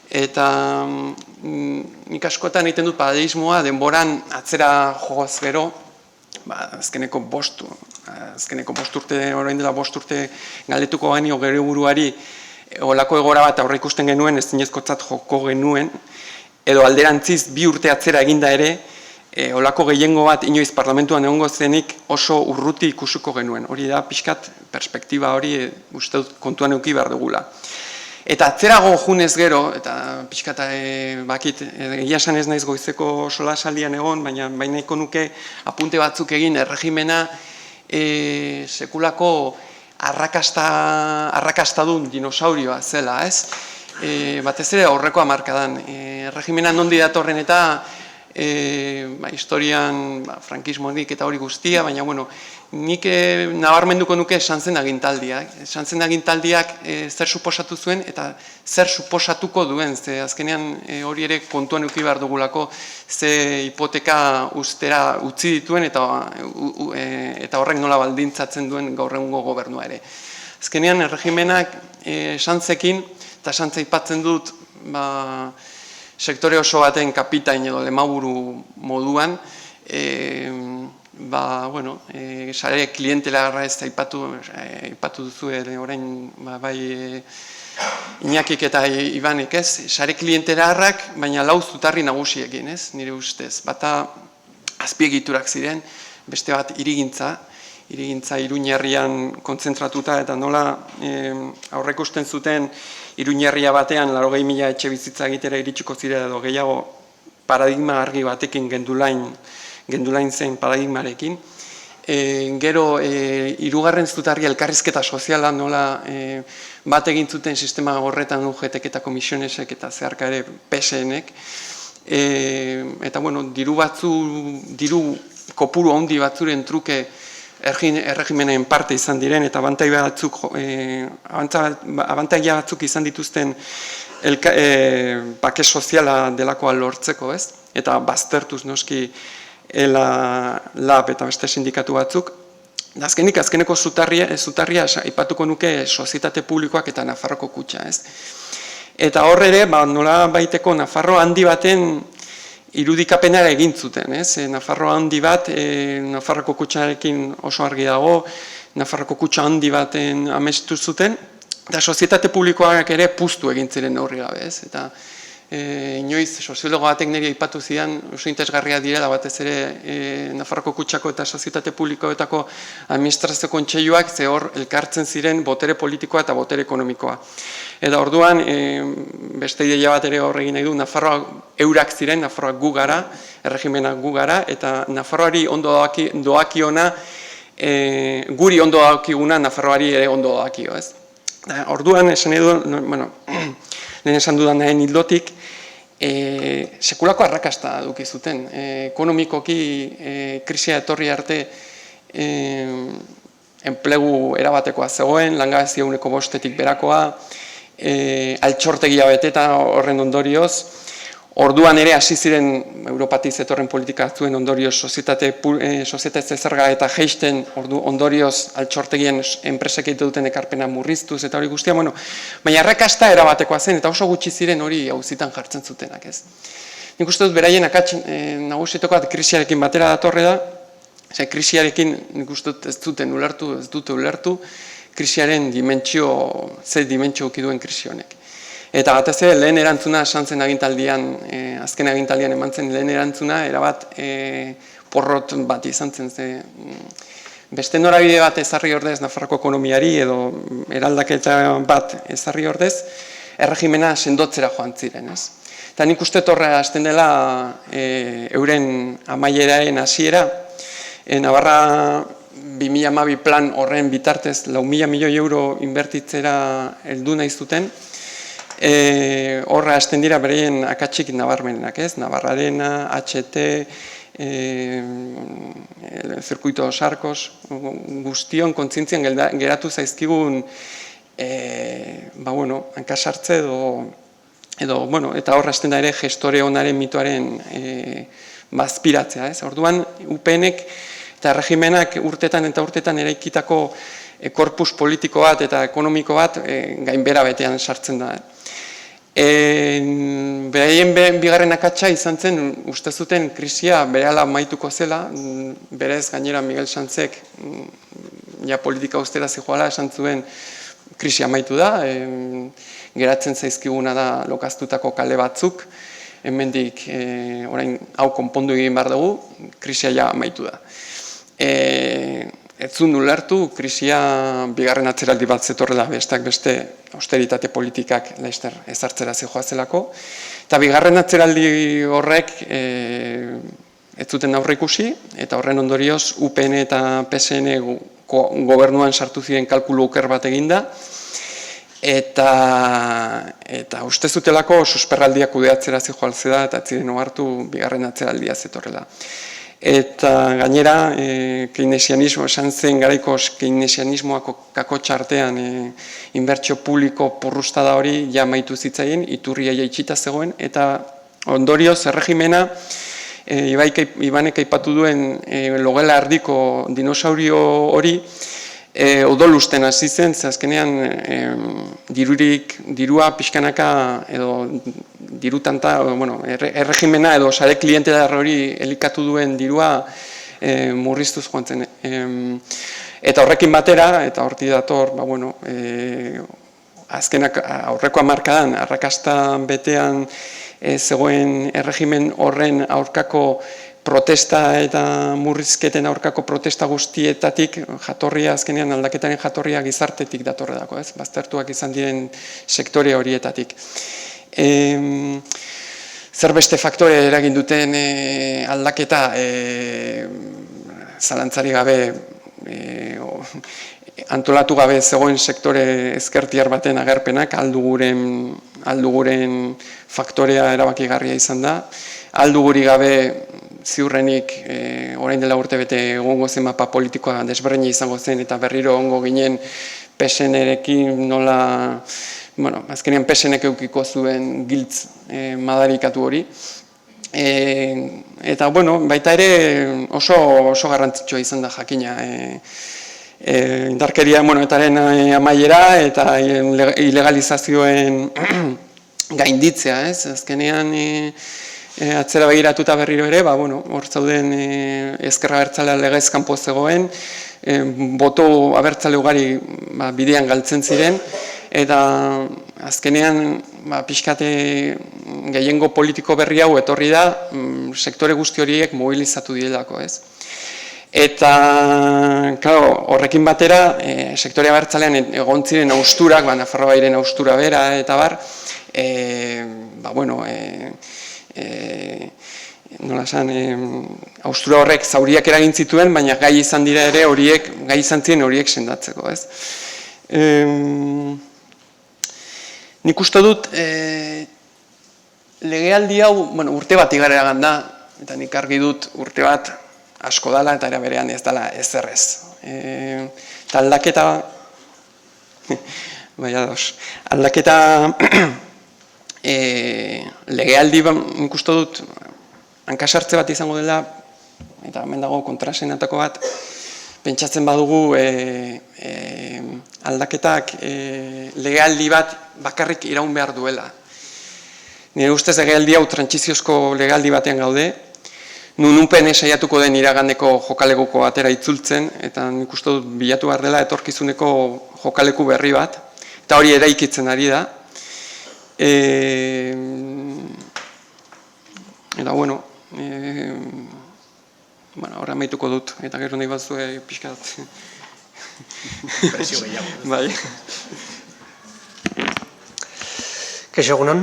eta nik askotan egiten dut paradigmoa denboran atzera jogoz gero, azkeneko bost urte, orain dela bost urte galdetuko genio gero buruari olako egora bat aurre ikusten genuen, ez zinezkotzat joko genuen, edo alderantziz 2 urte atzera eginda ere, olako gehiengo bat inoiz parlamentuan egongo zenik oso urruti ikusuko genuen. Hori da, pixkat, perspektiba hori uste dut kontuan eduki behar dugula. Eta atzerago junez gero, eta pixkat bakit, egia esan ez naiz goizeko solasaldian egon, baina nahiko nuke apunte batzuk egin erregimena sekulako arrakastadun dinosaurioa zela, ez? Batez ere aurreko hamarkadan. Erregimena nondi datorren eta historian frankismonik eta hori guztia, baina bueno, nik nabarmenduko nuke esan zen agintaldiak. Esan zen agintaldiak zer suposatu zuen eta zer suposatuko duen, ze azkenean hori ere kontuan eduki behar dugulako ze hipoteka ustera utzi dituen eta horrek nola baldintzatzen duen gaur egungo gobernua ere. Azkenean erregimenak santzekin, eta santze aipatzen dut sektore oso baten kapitain edo lemaburu moduan, sare klientelagarra ez aipatu duzu orain bai Iñakik eta Ibanek ez, sare klientelagarrak, baina 4 zutarri nagusiekin ez, nire ustez. Bata azpiegiturak ziren, beste bat hirigintza Iruñerrian kontzentratuta eta nola aurreikusten zuten Iruñerria batean 80.000 etxe bizitza egitera iritsiko zirela edo gehiago paradigma argi batekin gendulain zen paradigmarekin. Gero, 3. zutarria elkarrizketa soziala nola bat egin zuten sistema horretan UGTek eta komisionesek eta zeharka ere PSNek. Eta, bueno, diru kopuru handi batzuren truke erregimenen parte izan diren eta abantaila batzuk izan dituzten bake soziala delakoa lortzeko, ez? Eta baztertuz noski LAB eta beste sindikatu batzuk. Azkeneko zutarria aipatuko nuke sozietate publikoak eta Nafarroko kutxa, ez? Eta hor ere, nola baiteko Nafarro handi baten irudikapenara egin zuten, ez? Nafarro handi bat, Nafarroko kutxarekin oso argi dago, Nafarroko kutxa handi baten amestu zuten, eta sozietate publikoak ere puztu egin ziren neurri gabe, ez? Eta inoiz, soziologo batek niri aipatu zidan, oso interesgarria direla batez ere Nafarroko kutxako eta sozietate publikoetako administrazio kontseiluak ze hor elkartzen ziren botere politikoa eta botere ekonomikoa. Eta orduan, beste ideia bat ere hor egin nahi du, Nafarroak eurak ziren, Nafarroak gu gara, erregimenak gu gara, eta Nafarroari ondo doakiona, guri ondo doakiguna Nafarroari ere ondo doakio, ez? Orduan, esan edo, lehen esan dudan nahen hildotik, sekulako arrakasta duki zuten. Ekonomikoki krisia etorri arte enplegu erabatekoa zegoen, langabezia 5%tik berakoa, altxortegia beteta horren ondorioz. Orduan ere hasi ziren Europatik zetorren politika zuen ondorioz sozietate zerga eta jeisten ondorioz altxortegien enpresek egite duten ekarpena murriztuz eta hori guztia, baina arrakasta erabatekoa zen eta oso gutxi ziren hori auzitan jartzen zutenak, ez. Nik uste dut beraien akats nagusiteko bat krisiarekin batera datorre da, krisiarekin nik uste dut ez dute ulertu, krisiaren ze dimentsio ukiduen krisi honek. Eta batez ere lehen erantzuna esan zen agintaldian, azken agintaldian eman zen lehen erantzuna, erabat porrot bat izan zen. Beste norabide bat ezarri ordez Nafarroko ekonomiari edo eraldaketa bat ezarri ordez, erregimena sendotzera joan ziren, ez? Eta nik uste torra hasten dela euren amaieraen hasiera, Navarra 2012 plan horren bitartez 4.000 milioi euro inbertitzera heldu nahi zuten, horra hasten dira bereien akatsik nabarmenenak, ez? Navarrarena, HT, Zirkuito Sarkos, guztion kontzientzian geratu zaizkigun hankasartze edo, eta horra hasten da ere gestore onaren mitoaren bazpiratzea, ez? Orduan, UPNek eta erregimenak urtetan eta urtetan eraikitako korpus politiko bat eta ekonomiko bat gainbera betean sartzen da. Beraien bigarren akatsa izan zen, uste zuten krisia berehala amaituko zela, berez gainera Miguel Sanzek politika austera zijoala esan zuen krisia amaitu da, geratzen zaizkiguna da lokaztutako kale batzuk, hemendik orain hau konpondu egin behar dugu, krisia amaitu da. Ez zuen ulertu, krisia bigarren atzeraldi bat zetorrela besteak beste austeritate politikak laster ezartzera zijoazelako. Eta bigarren atzeraldi horrek ez zuten aurreikusi, eta horren ondorioz UPN eta PSN gobernuan sartu ziren kalkulu oker bat eginda, eta uste zutelako susperraldiak kudeatzera zijoaltzea eta ziren ohartu bigarren atzeraldia zetorrela. Eta gainera, keynesianismo esan zen garaiko keynesianismoak kakotxa artean inbertsio publiko porrustada hori amaitu zitzaien, iturria jaitsita zegoen, eta ondorioz erregimena, Ibanek aipatu duen logela erdiko dinosaurio hori, odolusten hasi zen, azkenean dirua pixkanaka edo dirutanta, erregimena edo sare klientelar hori elikatu duen dirua murriztuz joan zen. Eta horrekin batera, eta horti dator, azkenak aurreko hamarkadan, arrakasta betean zegoen erregimen horren aurkako protesta eta murrizketen aurkako protesta guztietatik jatorria, azkenean aldaketaren jatorria gizartetik datorredako, ez? Baztertuak izan diren sektore horietatik. Zer beste faktore eragin duten aldaketa zalantzari gabe antolatu gabe zegoen sektore ezkertiar baten agerpenak alduguren faktorea erabakigarria izan da. Alduguri gabe ziurrenik orain dela urte bete egongo zen mapa politikoa desberdina izango zen eta berriro ongo ginen PSN-erekin nola, azkenean PSN-ek eukiko zuen giltz madarikatu hori. Eta, baita ere oso garrantzitsua izan da jakina. Indarkeria monetaren amaiera eta ilegalizazioen gainditzea, ez? Azkenean atzera begiratuta berriro ere, hor zauden ezkerra abertzalea legez kanpo zegoen, boto abertzale ugari bidean galtzen ziren, eta azkenean pixkate gehiengo politiko berri hau etorri da, sektore guzti horiek mobilizatu direlako, ez? Eta, horrekin batera, sektore abertzalean egon ziren austurak, Nafarroairen austura bera eta bar, nola esan, austura horrek zauriak eragin zituen, baina gai izan dira ere gai izan ziren horiek sendatzeko, ez? Nik uste dut, legealdi hau, urte bat igarera ganda, eta nik argi dut urte bat asko dala eta era berean ez dala ezerrez. Eta aldaketa, aldaketa legealdi nik uste dut hankasartze bat izango dela, eta hemen dago kontrasenatako bat, pentsatzen badugu aldaketak legealdi bat bakarrik iraun behar duela. Nire ustez legealdi hau trantsiziozko legealdi batean gaude, nun UPN saiatuko den iragandeko jokaleguko atera itzultzen, eta nik uste dut bilatu behar dela etorkizuneko jokaleku berri bat, eta hori eraikitzen ari da. Eta, bueno, horra maituko dut, eta gero nahi batzue pixkat. Presio gehiago. Bai. Kaixo egunon,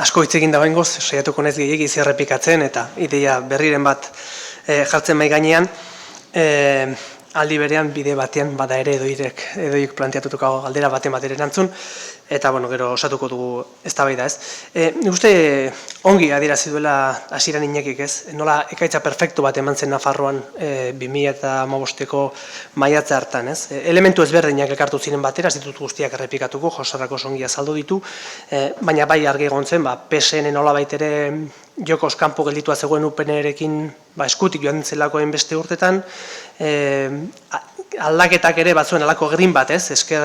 asko hitz egin da behingoz, saiatuko naiz gehiegi zerrepikatzen eta ideia berriren bat jartzen mai gainean, aldi berean bide batean bada ere edoik planteatutuko galdera baten bat ere erantzun, eta gero osatuko dugu eztabaida ez. Nik uste ongi adierazi duela hasieran Iñakik ez, nola ekaitza perfektu bat eman zen Nafarroan 2015ko maiatza hartan ez. Elementu ezberdinak elkartu ziren batera, ez ditut guztiak errepikatuko, Josarrako ongi azaldu ditu, baina bai argi egon zen, PSN nolabait ere jokoz kanpo gelditua zegoen UPN-erekin eskutik joan zelakoen beste urtetan, aldaketak ere batzuen alako grin bat, ez? Ezker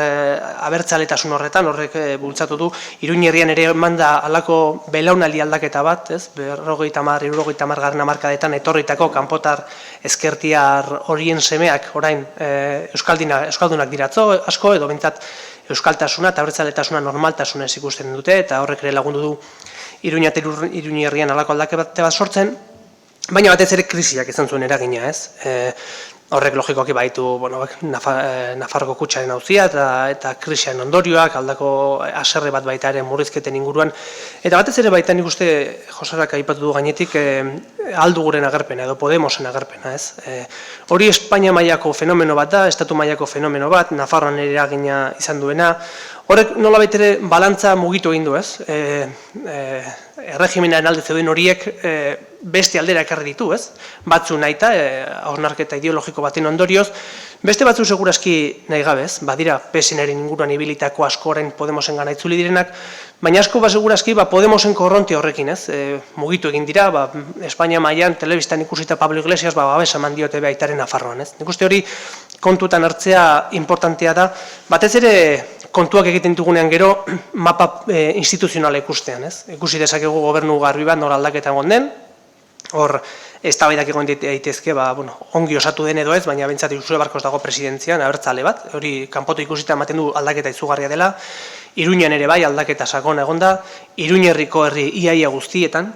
abertzaletasun horretan, horrek bultzatu du, Iruin herrian ere manda alako belaunaldi aldaketa bat, ez? 50-60 garren hamarkadetan etorritako kanpotar ezkertiar horien semeak orain euskaldunak diratzo asko, edo behintzat euskaltasuna eta abertzaletasuna normaltasuna ez ikusten dute, eta horrek ere lagundu du Iruin herrian alako aldaketa bat sortzen, baina batez ere krisiak izan zuen eragina, ez? Horrek logikoak baitu Nafarroko kutxaren auzia eta krisiaren ondorioak, aldako haserre bat baita ere murrizketen inguruan. Eta batez ere baita nik uste Josarrak aipatu du gainetik Alduguren agerpena edo Podemosen agerpena. Hori Espainia mailako fenomeno bat da, Estatu mailako fenomeno bat, Nafarroan eragina izan duena. Horrek nolabait ere balantza mugitu egin du, ez? Erregimenaren alde zeuden horiek beste aldera ekarri ditu, ez? Batzu nahita, hausnarketa ideologiko baten ondorioz, beste batzu seguraski nahi gabez, badira PSN-aren inguruan ibilitako asko orain Podemosen gana itzuli direnak, baina asko seguraski Podemosen korronte horrekin, ez? Mugitu egin dira, Espainia mailan telebistan ikusita Pablo Iglesias babesa eman diote aitaren Nafarroan, ez? Nik uste hori kontutan hartzea importantea da, batez ere kontuak egiten dugunean gero mapa instituzionala ikustean, ez? Ikusi dezakegu gobernu garbi bat nor aldaketa egon den, hor eztabaidak egon daitezke, ongi osatu den edo ez, baina behintzat Josune Barkos dago presidentzian, abertzale bat, hori kanpotu ikusita ematen du aldaketa izugarria dela, Iruñan ere bai aldaketa sakona egonda, Iruin herriko herri iaia guztietan,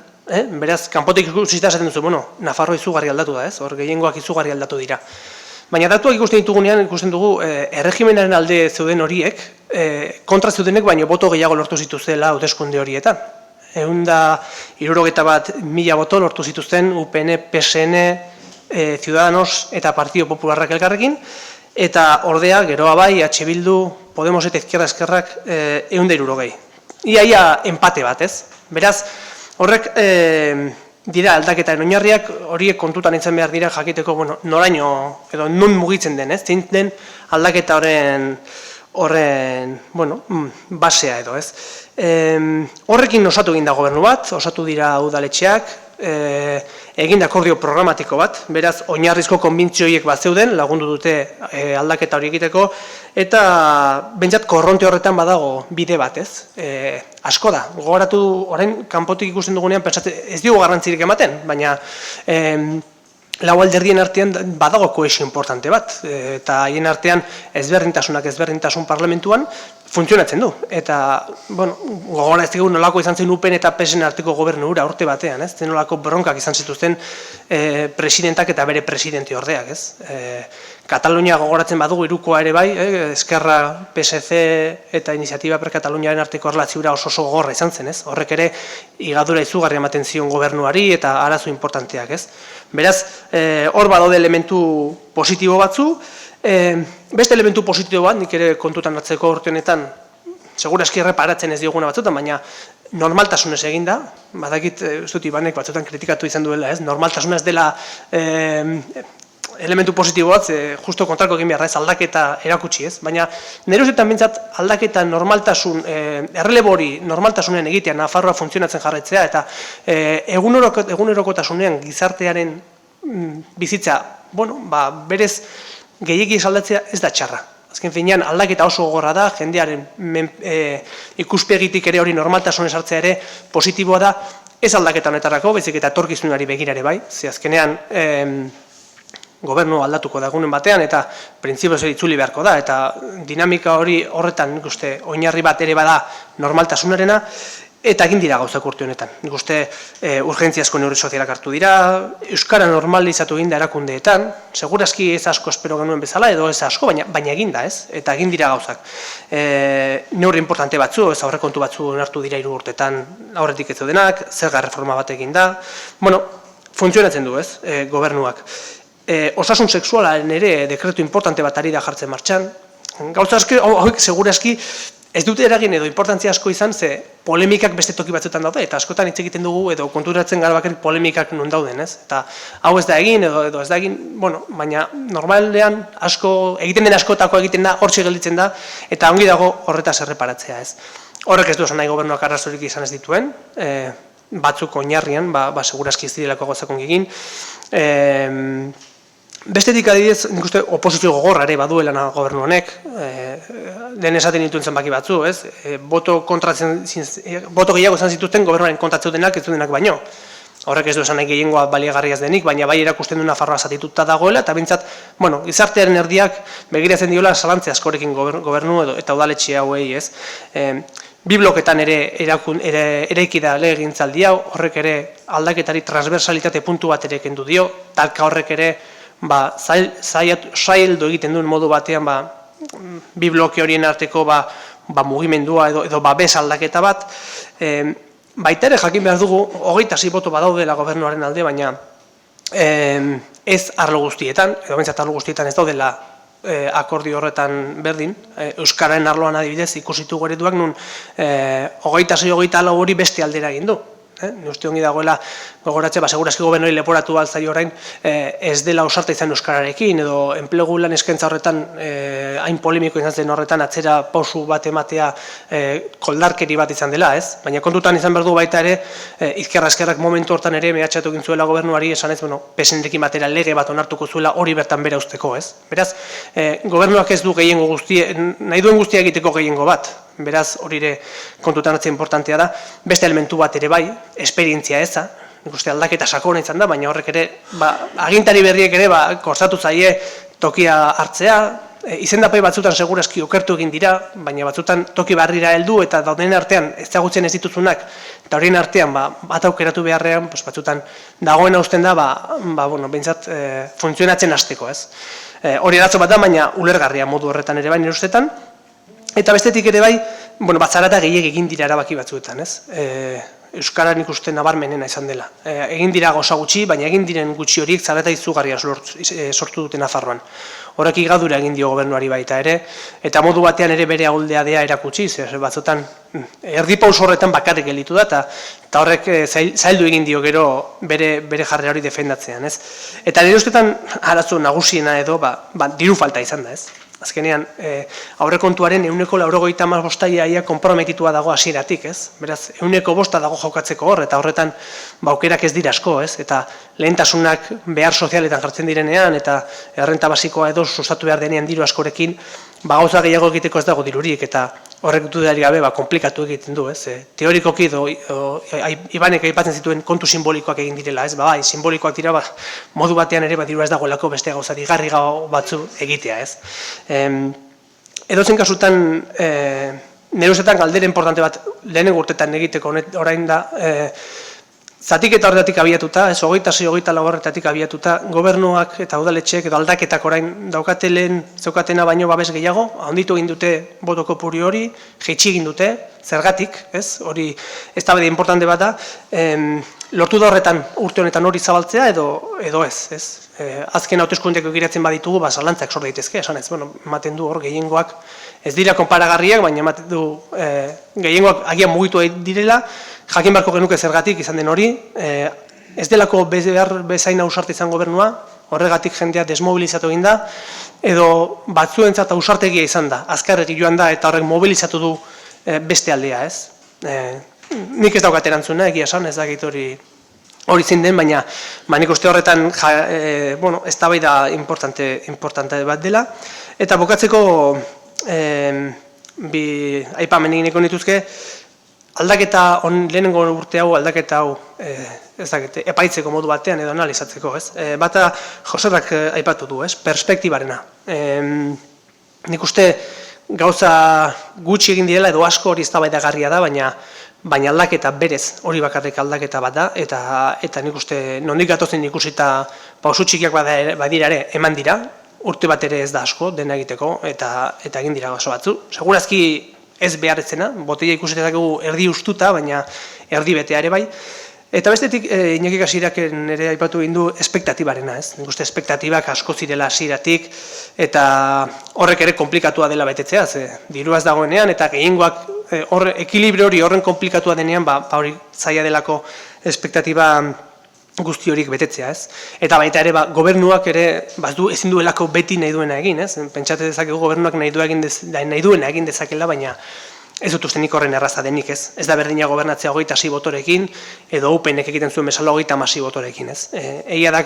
beraz, kanpotik ikusita esaten duzu, Nafarroa izugarri aldatu da, ez? Hor gehiengoak izugarri aldatu dira. Baina datuak ikusten ditugunean, ikusten dugu, erregimenaren alde zeuden horiek, kontra zeudenek baino boto gehiago lortu zituztela hauteskunde horietan. 161.000 boto lortu zituzten UPN, PSN, Ciudadanos eta Partido Popularrak elkarrekin, eta ordea, geroa bai, H. Bildu, Podemos eta Izquierda Eskerrak 160. Iaia empate bat, ez? Beraz, horrek dira aldaketaren oinarriak, horiek kontutan izan behar dira jakiteko noraino edo non mugitzen den, ez? Zein den aldaketa horren basea edo, ez? Horrekin osatu egin da gobernu bat, osatu dira udaletxeak, egin da akordio programatiko bat, beraz oinarrizko konbintzio horiek bat zeuden, lagundu dute aldaketa hori egiteko, eta bentsat korronte horretan badago bide bat, ez? Asko da, gogoratu orain kanpotik ikusten dugunean, ez diogu garrantzirik ematen, baina lau alderdien artean badago kohesio importante bat, eta haien artean ezberdintasun parlamentuan funtzionatzen du. Eta, gogora ez dugu nolako izan zen UPN eta PSN arteko gobernu hura urte batean, ez? Nolako bronkak izan zituzten presidentak eta bere presidente ordeak, ez? Katalunia gogoratzen badugu irukoa ere bai, Eskerra, PSC eta Iniziatiba per Kataluniaren arteko erlatziura oso gogorra izan zen, ez? Horrek ere higadura izugarri ematen zion gobernuari eta arazo importanteak, ez? Beraz, hor badaude elementu positibo batzu, beste elementu positibo bat, nik ere kontutan hartzeko urte honetan, segurazki erreparatzen ez dioguna batzutan, baina normaltasunez eginda, badakit, ez dut Ibanek batzutan kritikatu izan duela, ez? Normaltasuna ez dela elementu positibo bat, justo kontrako egin behar da, ez aldaketa erakutsi, ez? Baina nire ustetan bintzat aldaketa normaltasun, errelebori normaltasunean egitea, Nafarroa funtzionatzen jarraitzea, eta egunerokotasunean gizartearen bizitza, berez gehiegi esaldatzea ez da txarra. Azken finean aldaketa oso gogorra da, jendearen ikuspegitik ere hori normaltasunez hartzea ere positiboa da, ez aldaketa honetarako, baizik eta etorkizunari begirare bai, ze azkenean gobernu aldatuko da egunen batean, eta printzipioz itzuli beharko da, eta dinamika hori horretan nik uste oinarri bat ere bada normaltasunarena, eta egin dira gauzak urte honetan. Nik uste urgentziazko neurri sozialak hartu dira, euskara normalizatu egin da erakundeetan, segurazki ez asko espero genuen bezala, edo ez asko, baina egin da, ez? Eta egin dira gauzak. Neurri importante batzu, ez aurrekontu batzu onartu dira 3 urtetan aurretik ez zeudenak, zerga reforma bat egin da. Bueno, funtzionatzen du, ez, gobernuak. Osasun sexualaren ere dekretu importante bat ari da jartzen martxan. Gauza aski, hauek segurazki, ez dute eragin edo importantzia asko izan, ze polemikak beste toki batzuetan daude, eta askotan hitz egiten dugu edo konturatzen gara bakarrik polemikak non dauden, ez? Eta hau ez da egin edo ez da egin, bueno, baina normalean asko, egiten den askotako egiten da, hortxe gelditzen da, eta ongi dago horretaz erreparatzea, ez? Horrek ez du esan nahi gobernuak arrazorik izan ez dituen, batzuk oinarrian, segurazki ez direlako gauzak ongi egin. Bestetik adibidez, nik uste oposizio gogorra ere baduela gobernu honek, lehen esaten dituen zenbaki batzu, ez? Boto gehiago izan zituzten gobernuaren kontratzeudenak ez dutenak baino. Horrek ez du esan nahi gehiengoa baliagarriaz denik, baina bai erakusten du Nafarroa zatituta dagoela, eta bintzat, bueno, gizartearen erdiak begiratzen diola salantze askorekin gobernu eta udaletxe hauei, ez? Bi bloketan ere eraiki da legegintzaldi hau, horrek ere aldaketari transversalitate puntu bat ere kendu dio, talka horrek ere zaildu egiten duen modu batean bi bloke horien arteko mugimendua edo babes aldaketa bat. Baita ere jakin behar dugu, 26 boto badaudela gobernuaren alde, baina ez arlo guztietan, edo bentsat arlo guztietan ez daudela akordio horretan berdin. Euskararen arloan adibidez ikusitu goretuak nun 26-24 hori beste aldera egin du. Uste ongi dagoela gogoratze, segurazki gobernoi leporatu altzai orain ez dela ausarta izan euskararekin, edo enplegu lan eskaintza horretan hain polemiko izan zen horretan atzera pausu bat ematea koldarkeri bat izan dela, ez? Baina kontutan izan behar du baita ere, izkerra-eskerrak momentu hortan ere mehatxatu egin zuela gobernuari, esan ez, PSN-ekin batera lege bat onartuko zuela hori bertan bera usteko, ez? Beraz, gobernuak ez du gehiengo nahi duen guztia egiteko gehiengo bat. Beraz, hori ere kontutan hartzea importantea da. Beste elementu bat ere bai, esperientzia eza, nik uste aldaketa sakona izan da, baina horrek ere, agintari berriek ere, kostatu zaie tokia hartzea, izendapai batzutan segurazki okertu egin dira, baina batzutan toki barrira heldu eta dauden artean ezagutzen ez dituzunak, eta horien artean bat aukeratu beharrean, batzutan dagoena usten da, behintzat funtzionatzen hasteko, ez? Hori eratzo bat da, baina ulergarria modu horretan ere bai nire ustetan. Eta bestetik ere bai, batzarata gehiek egin dira erabaki batzuetan, ez? Euskara nik uste nabarmenena izan dela. Egin dira gauza gutxi, baina egin diren gutxi horiek zarata izugarria sortu dute Nafarroan. Horrek igadura egin dio gobernuari baita ere, eta modu batean ere bere ahuldea dea erakutsi, batzutan erdipaus horretan bakarrik gelditu da, eta horrek zaildu egin dio gero bere jarrera hori defendatzean, ez? Eta nire ustetan arazo nagusiena edo, diru falta izan da, ez? Azkenean, aurrekontuaren 95% ia konprometitua dago hasieratik, ez? Beraz, 105% dago jokatzeko hor, eta horretan aukerak ez dira asko, ez? Eta lehentasunak behar sozialetan jartzen direnean, eta errenta basikoa edo sustatu behar denean diru askorekin, gauza gehiago egiteko ez dago dirurik, eta horrek dudari gabe komplikatu egiten du, ez? Teorikoki Ibanek aipatzen zituen kontu simbolikoak egin direla, ez? Bai, simbolikoak dira, modu batean ere diru ez dagoelako beste gauza digarri batzu egitea, ez? Edozein kasutan, nire ustetan galdera importante bat lehenengo urtetan egiteko orain da, zatiketa horretatik abiatuta, ez 26-24 horretatik abiatuta, gobernuak eta udaletxeek edo aldaketak orain zeukatena baino babes gehiago, handitu egin dute boto kopuru hori, jaitsi egin dute, zergatik, ez? Hori eztabaida importante bat da, lortu da horretan urte honetan hori zabaltzea edo ez, ez? Azken hauteskundeak egiratzen baditugu, zalantzak sor daitezke, esan ez, ematen du hor gehiengoak ez dira konparagarriak, baina ematen du gehiengoak agian mugitu direla, jakin beharko genuke zergatik izan den hori, ez delako bezain ausarte izan gobernua, horregatik jendea desmobilizatu egin da, edo batzuentzat ausartegia izan da, azkarregi joan da eta horrek mobilizatu du beste aldea, ez? Nik ez daukat erantzuna, egia esan, ez dakit hori zein den, baina nik uste horretan eztabaida importante bat dela. Eta bukatzeko aipamen egineko nituzke, aldaketa lehenengo urte hau, aldaketa hau, ez dakit, epaitzeko modu batean edo analizatzeko, ez? Bata Joserrak aipatu du, ez? Perspektibarena. Nik uste gauza gutxi egin direla edo asko hori eztabaidagarria da, baina aldaketa berez, hori bakarrik aldaketa bat da, eta nik uste nondik gatozen ikusita pausu txikiak badira ere eman dira, urte bat ere ez da asko dena egiteko, eta egin dira oso batzu. Segurazki ez beharretzena, botella ikusitezakegu erdi ustuta, baina erdi betea ere bai. Eta bestetik, Iñaki Kasierak ere aipatu egin du espektatibarena, ez? Nik uste espektatibak asko zirela hasieratik, eta horrek ere komplikatua dela betetzea, ze dirua ez dagoenean, eta gehiengoak ekilibrio hori horren komplikatua denean, hori zaila delako espektatiba guzti horiek betetzea, ez? Eta baita ere, gobernuak ere ezin duelako beti nahi duena egin, ez? Pentsate dezakegu gobernuak nahi duena egin dezakela, baina ez dut uste nik horren erraza denik, ez? Ez da berdina gobernatzea 26 botorekin, edo UPNek egiten zuen bezala 36 botorekin, ez? Egia da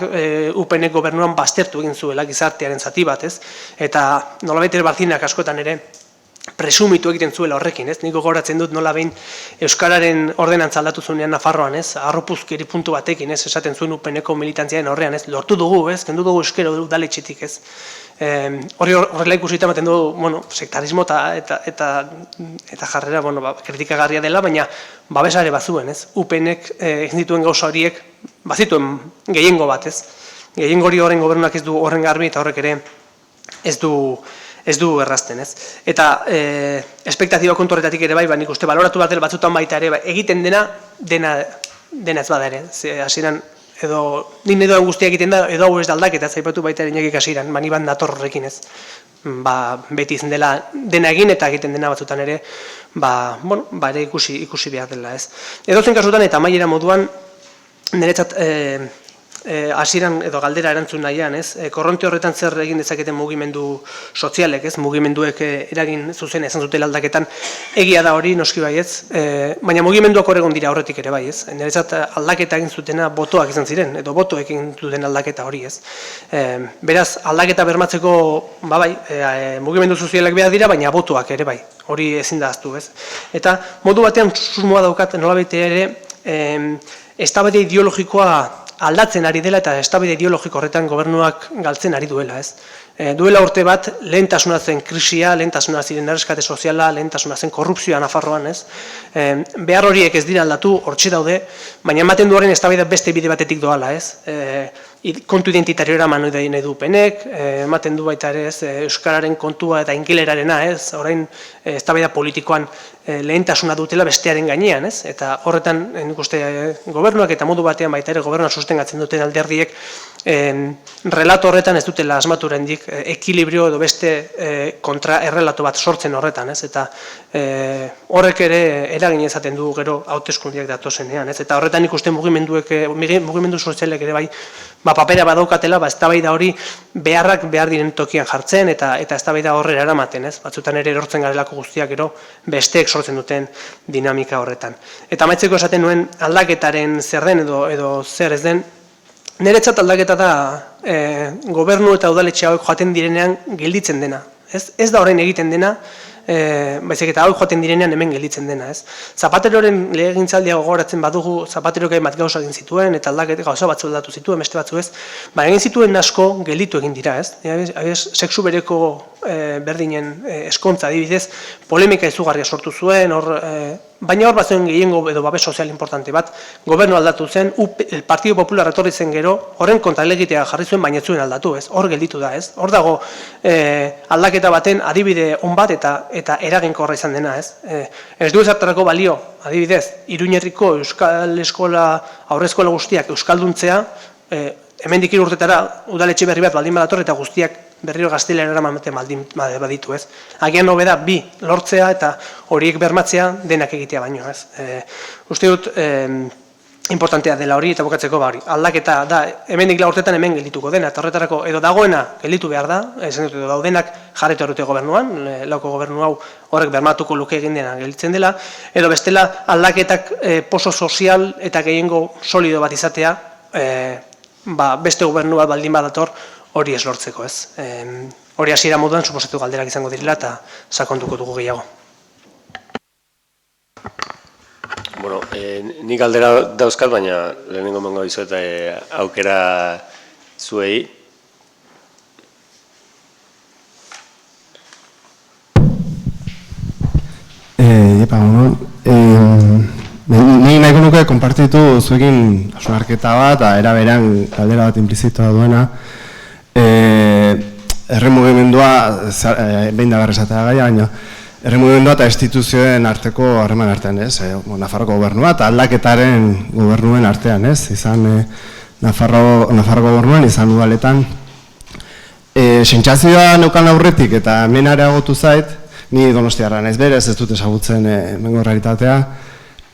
UPNek gobernuan baztertu egin zuela gizartearen zati bat, ez? Eta nolabait ere Barcinak askotan ere presumitu egiten zuela horrekin, ez? Nik gogoratzen dut nola behin Euskararen ordenantza aldatu zuenean Nafarroan, ez? Arropuzkeri puntu batekin, ez? Esaten zuen UPNeko militantziaren horrean, ez? Lortu dugu, ez? Kendu dugu euskero udaletxetik, ez? Horrela ikusita ematen du, sektarismo eta jarrera, kritikagarria dela, baina babesare bazuen, ez? UPNek egin dituen gauza horiek, bazituen gehiengo bat, ez? Gehiengo hori horren gobernuak ez du horren garbi, eta horrek ere ez du errazten, ez? Eta espektatiba kontu horretatik ere bai, nik uste baloratu bat dela batzutan baita ere, egiten dena ez bada ere, hasieran edo nik nahi doan guztia egiten da, edo hau ez da aldaketa, zaipatu baita ere Iñaki Kasieran, niban dator horrekin, ez? Beti izan dela dena egin eta egiten dena batzutan ere, ere ikusi behar dela, ez? Edozen kasutan eta amaiera moduan, niretzat hasieran edo galdera erantzun nahian, ez? Korronte horretan zer egin dezaketen mugimendu sozialek, ez? Mugimenduek eragin zuzen izan zutela aldaketan, egia da hori noski baietz, baina mugimenduak hor egon dira horretik ere bai, ez? Niretzat aldaketa egin zutena botoak izan ziren, edo botoek egin zuten aldaketa hori, ez? Beraz, aldaketa bermatzeko, mugimendu sozialak behar dira, baina botoak ere bai, hori ezin da ahaztu, ez? Eta modu batean susmoa daukat nolabait ere, eztabaida ideologikoa aldatzen ari dela eta eztabaida ideologiko horretan gobernuak galtzen ari duela, ez? Duela urte bat lehentasuna zen krisia, lehentasuna ziren erreskate soziala, lehentasuna zen korrupzioa Nafarroan, ez? Behar horiek ez dira aldatu, hortxe daude, baina ematen du horren eztabaida beste bide batetik doala, ez? Kontu identitariora eman nahi du UPNek, ematen du baita ere, ez? Euskararen kontua eta ingelerarena, ez? Orain eztabaida politikoan lehentasuna dutela bestearen gainean, ez? Eta horretan, nik uste gobernuak eta modu batean baita ere gobernuak sustengatzen duten alderdiek relato horretan ez dutela asmaturendik ekilibrio edo beste kontra errelato bat sortzen horretan, ez? Eta horrek ere eragin izaten du gero hauteskundeak datozenean, ez? Eta horretan ikusten mugimendu sozialek ere bai papera badaukatela, eztabaida hori behar diren tokian jartzen eta eztabaida horrera eramaten, ez? Batzutan ere erortzen garelako guztiak gero besteek sortzen duten dinamika horretan. Eta amaitzeko esaten nuen aldaketaren zer den edo zer ez den, niretzat aldaketa da gobernu eta udaletxe hauek joaten direnean gelditzen dena. Ez da orain egiten dena, baizik eta hau joaten direnean hemen gelditzen dena, ez? Zapateroren legegintzaldia gogoratzen badugu, Zapaterok hainbat gauza egin zituen eta aldaketa gauza batzu aldatu zituen, beste batzu ez, egin zituen asko gelditu egin dira, ez? Sexu bereko berdinen eskontza adibidez, polemika izugarria sortu zuen, baina hor bazen gehiengo edo babes sozial importante bat, gobernu aldatu zen, Partido Popular etorri zen gero, horren kontra elegitea jarri zuen, baina ez zuen aldatu, ez? Hor gelditu da, ez? Hor dago aldaketa baten adibide on bat eta eraginkorra izan dena, ez? Ez du ezartarako balio, adibidez, Iruñerriko euskal eskola, aurreskola guztiak euskalduntzea, hemendik 3 urtetara udaletxe berri bat baldin badator eta guztiak berriro gaztelera eramaten baditu, ez? Agian hobe da 2 lortzea eta horiek bermatzea denak egitea baino, ez? Uste dut importantea dela hori eta bukatzeko hori. Aldaketa da, hemendik 4 urtetan hemen geldituko dena, eta horretarako edo dagoena gelditu behar da, esan dut edo daudenak jarretu horrete gobernuan, lauko gobernu hau horrek bermatuko luke egin dena gelditzen dela, edo bestela aldaketak poso sozial eta gehiengo solido bat izatea, beste gobernu bat baldin badator hori ez lortzeko, ez? Hori hasiera moduan suposatu galderak izango direla eta sakonduko dugu gehiago. Bueno, nik galdera dauzkat, baina lehenengo emango dizuet aukera zuei. Nik nahiko nuke konpartitu zuekin hausnarketa bat, era berean galdera bat implizitoa duena. Herri mugimendua, behin da berrezatea gaia, baina herri mugimendua eta instituzioen arteko harreman artean, ez? Nafarroko gobernua eta aldaketaren gobernuen artean, ez? Izan Nafarroko gobernuan, izan udaletan. Sentsazioa neukan aurretik eta hemen areagotu zait, ni Donostiarra naiz berez, ez dut ezagutzen hemengo errealitatea.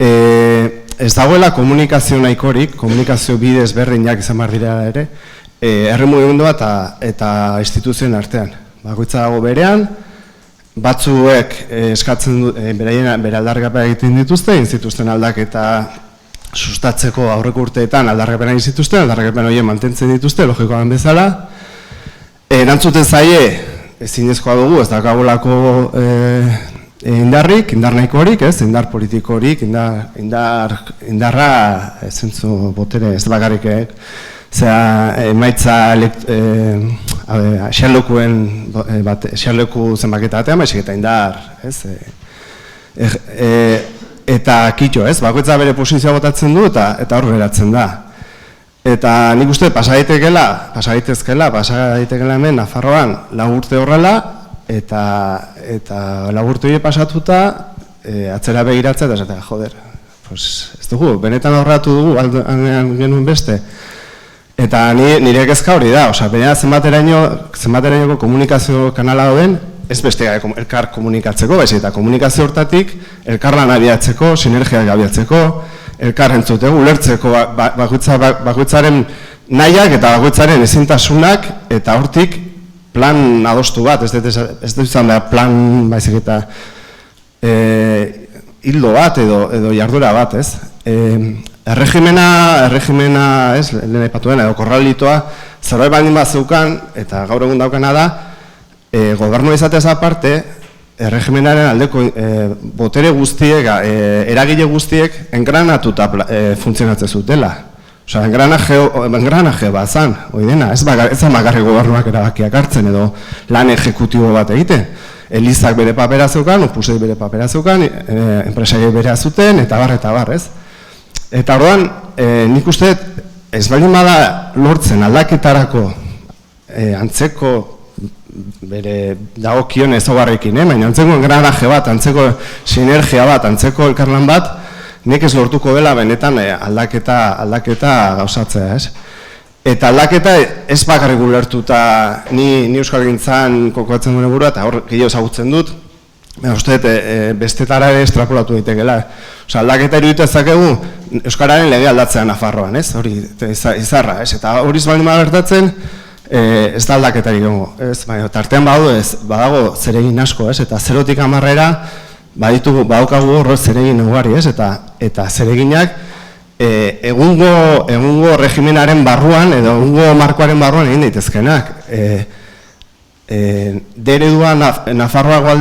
Ez dagoela komunikazio nahikorik, komunikazio bide ezberdinak izan behar dira ere, herri mugimendua eta instituzioen artean. Bakoitza dago berean, batzuek eskatzen bere aldarrikapena egiten dituzte, zituzten aldaketa sustatzeko aurreko urteetan aldarrikapena egin zituzten, aldarrikapen horiek mantentzen dituzte, logikoan bezala. Erantzuten zaie, ezinezkoa dugu, ez dakagolako indar nahikorik, indar politikorik, indarra zentzu botere, ez bakarrik, emaitza xerleku zenbaketa batean, baizik eta indar, eta kitxo, bakoitza bere posizioa botatzen du eta hor geratzen da. Eta nik uste pasa daitezkela hemen Nafarroan 4 urte horrela, eta 4 urte hori pasatuta atzera begiratzea eta esatea, joder, ez dugu, benetan horratu dugu genuen beste. Eta nire kezka hori da, benetan zenbaterainoko komunikazio kanala dauden, ez beste elkar komunikatzeko, baizik eta komunikazio hortatik elkarlan abiatzeko, sinergiak abiatzeko, elkar entzuteko, ulertzeko bakoitzaren nahiak eta bakoitzaren ezintasunak, eta hortik plan adostu bat, ez dut izan behar plan baizik eta hildo bat edo jardura bat, ez? Erregimena, lehen aipatu dena, edo korralitoa, zerbait baldin bat zeukan, eta gaur egun daukana da, gobernua izatez aparte, erregimenaren aldeko botere guztiek, eragile guztiek, engranatuta funtzionatzen zutela. Osa, engranaje bat zan, hori dena, ez zan bakarrik gobernuak erabakiak hartzen edo lan ejekutibo bat egiten. Elizak bere papera zeukan, opusek bere papera zeukan, enpresaiek bere zuten, eta bar, ez? Eta orduan, nik uste, ez baldin bada lortzen aldaketarako antzeko bere dagokion ezaugarriekin, baina antzeko engranaje bat, antzeko sinergia bat, antzeko elkarlan bat, nik ez lortuko dela benetan aldaketa gauzatzea, ez? Eta aldaketa ez bakarrik ulertuta ni euskalgintzan kokatzen duen burua, eta hor gehiago ezagutzen dut, uste bestetara ere estrapolatu daitekela. Aldaketa iruditu ezakegu euskararen lege aldatzea Nafarroan, ez? Hori izarra, ez? Eta hori baldin gertatzen, ez da aldaketari gongo, ez? Tartean badago zeregin asko, ez? Eta 0-tik 10 badaukagu horro zeregin ugari, ez? Eta zereginak egungo regimenaren barruan edo egungo markoaren barruan egin daitezkenak. Deredua Nafarroa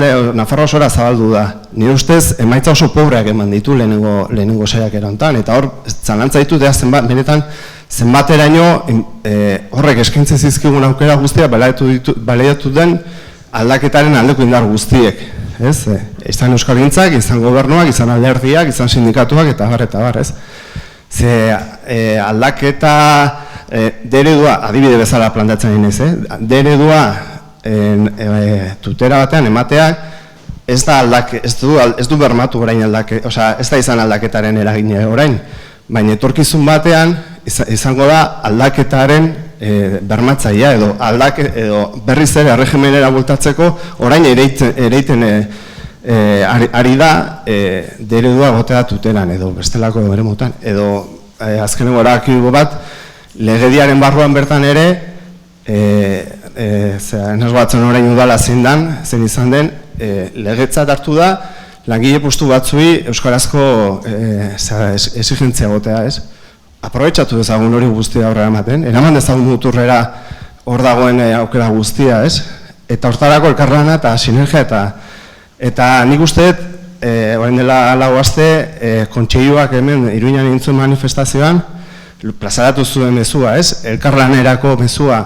osora zabaldu da. Nire ustez, emaitza oso pobreak eman ditu lehenengo saiakera honetan, eta hor, zalantza ditut, benetan, zenbateraino horrek eskaintzen zizkigun aukera guztia baliatu den aldaketaren aldeko indar guztiek. Izan euskalgintzak, izan gobernuak, izan alderdiak, izan sindikatuak, eta bar, ez? Aldaketa deredua, adibide bezala plantatzen ginez, deredua tutera batean emateak ez du bermatu orain aldaketa, ez da izan aldaketaren eragine orain, baina etorkizun batean izango da aldaketaren bermatzailea edo berriz ere erregimenera bultatzeko orain ereiten ari da deredua gotea tuteran edo bestelako eremutan edo azkenengo erabakigo bat legediaren barruan bertan ere ez batzen orain udala zen izan den legetzat hartu da langile postu batzui euskarazko exigentzia gotea, ez? Aprobetxatu dezagun hori guztia aurrera ematen, eraman dezagun muturrera hor dagoen aukera guztia, ez? Eta hortarako elkarlana eta sinergia eta nik uste orain dela 4 aste, kontseiluak hemen Iruñan egin zuen manifestazioan, plazaratu zuen mezua, ez? Elkarlanerako mezua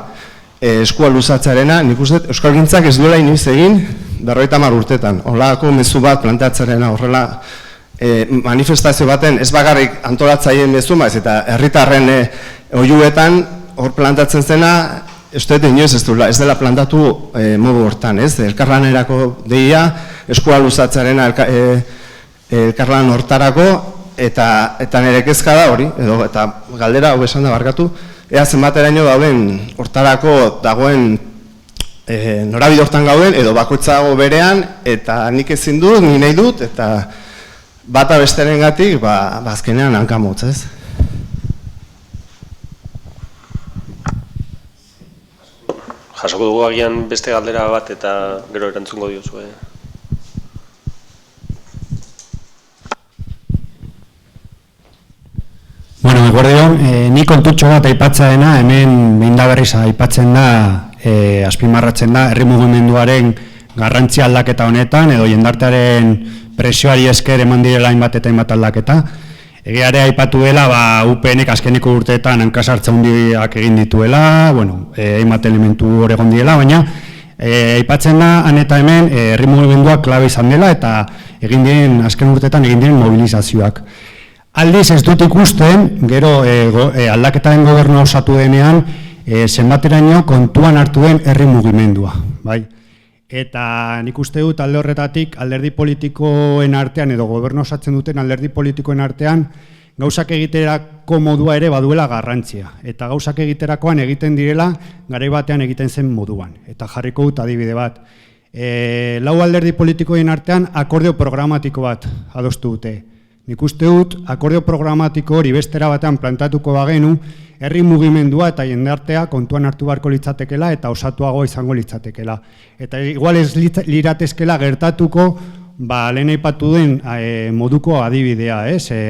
eskua luzatzarena, nik uste Euskalgintzak ez duela inoiz egin 50 urtetan. Horrelako mezu bat planteatzarena, horrela manifestazio baten ez bakarrik antolatzaileen mezu, eta herritarren oihuetan hor plantatzen zena, ez dela plantatu modu hortan, ez? Elkarlanerako deia, eskua luzatzarena elkarlan hortarako, eta nire kezka da hori, eta galdera hau esan da barkatu, ea zenbateraino dauden hortarako dagoen norabide hortan gauden, edo bakoitzago berean, eta nik ezin dut, ni nahi dut, eta bata besteren gatik, azkenean hankamotz, ez? Jasoko dugu agian beste galdera bat eta gero erantzungo diozu. Bueno, eguerdion, ni kontutxo bat aipatzaena, hemen behinda berriz aipatzen da, azpimarratzen da, herri mugimenduaren garrantzia aldaketa honetan, edo jendartearen presioari esker eman direla hainbat eta hainbat aldaketa. Egeare aipatu dela, UPNek azkeneko urteetan hankasartza hundiak egin dituela, hainbat elementu hor egon direla, baina aipatzen da, han eta hemen, herri mugimenduak klabe izan dela, eta azken urteetan egin diren mobilizazioak. Aldiz ez dut ikusten, gero aldaketaren gobernu osatu denean, zenbateraino kontuan hartu den herri mugimendua. Eta nik uste dut alde horretatik alderdi politikoen artean edo gobernu osatzen duten alderdi politikoen artean gauzak egiterako modua ere baduela garrantzia. Eta gauzak egiterakoan egiten direla garai batean egiten zen moduan. Eta jarriko dut adibide bat. Lau alderdi politikoen artean akordio programatiko bat adostu dute. Nik uste dut akordio programatiko hori bestera batean plantatuko bagenu, herri mugimendua eta jendartea kontuan hartu beharko litzatekela eta osatuago izango litzatekela. Eta igual ez liratezkela gertatuko lehen aipatu den moduko adibidea,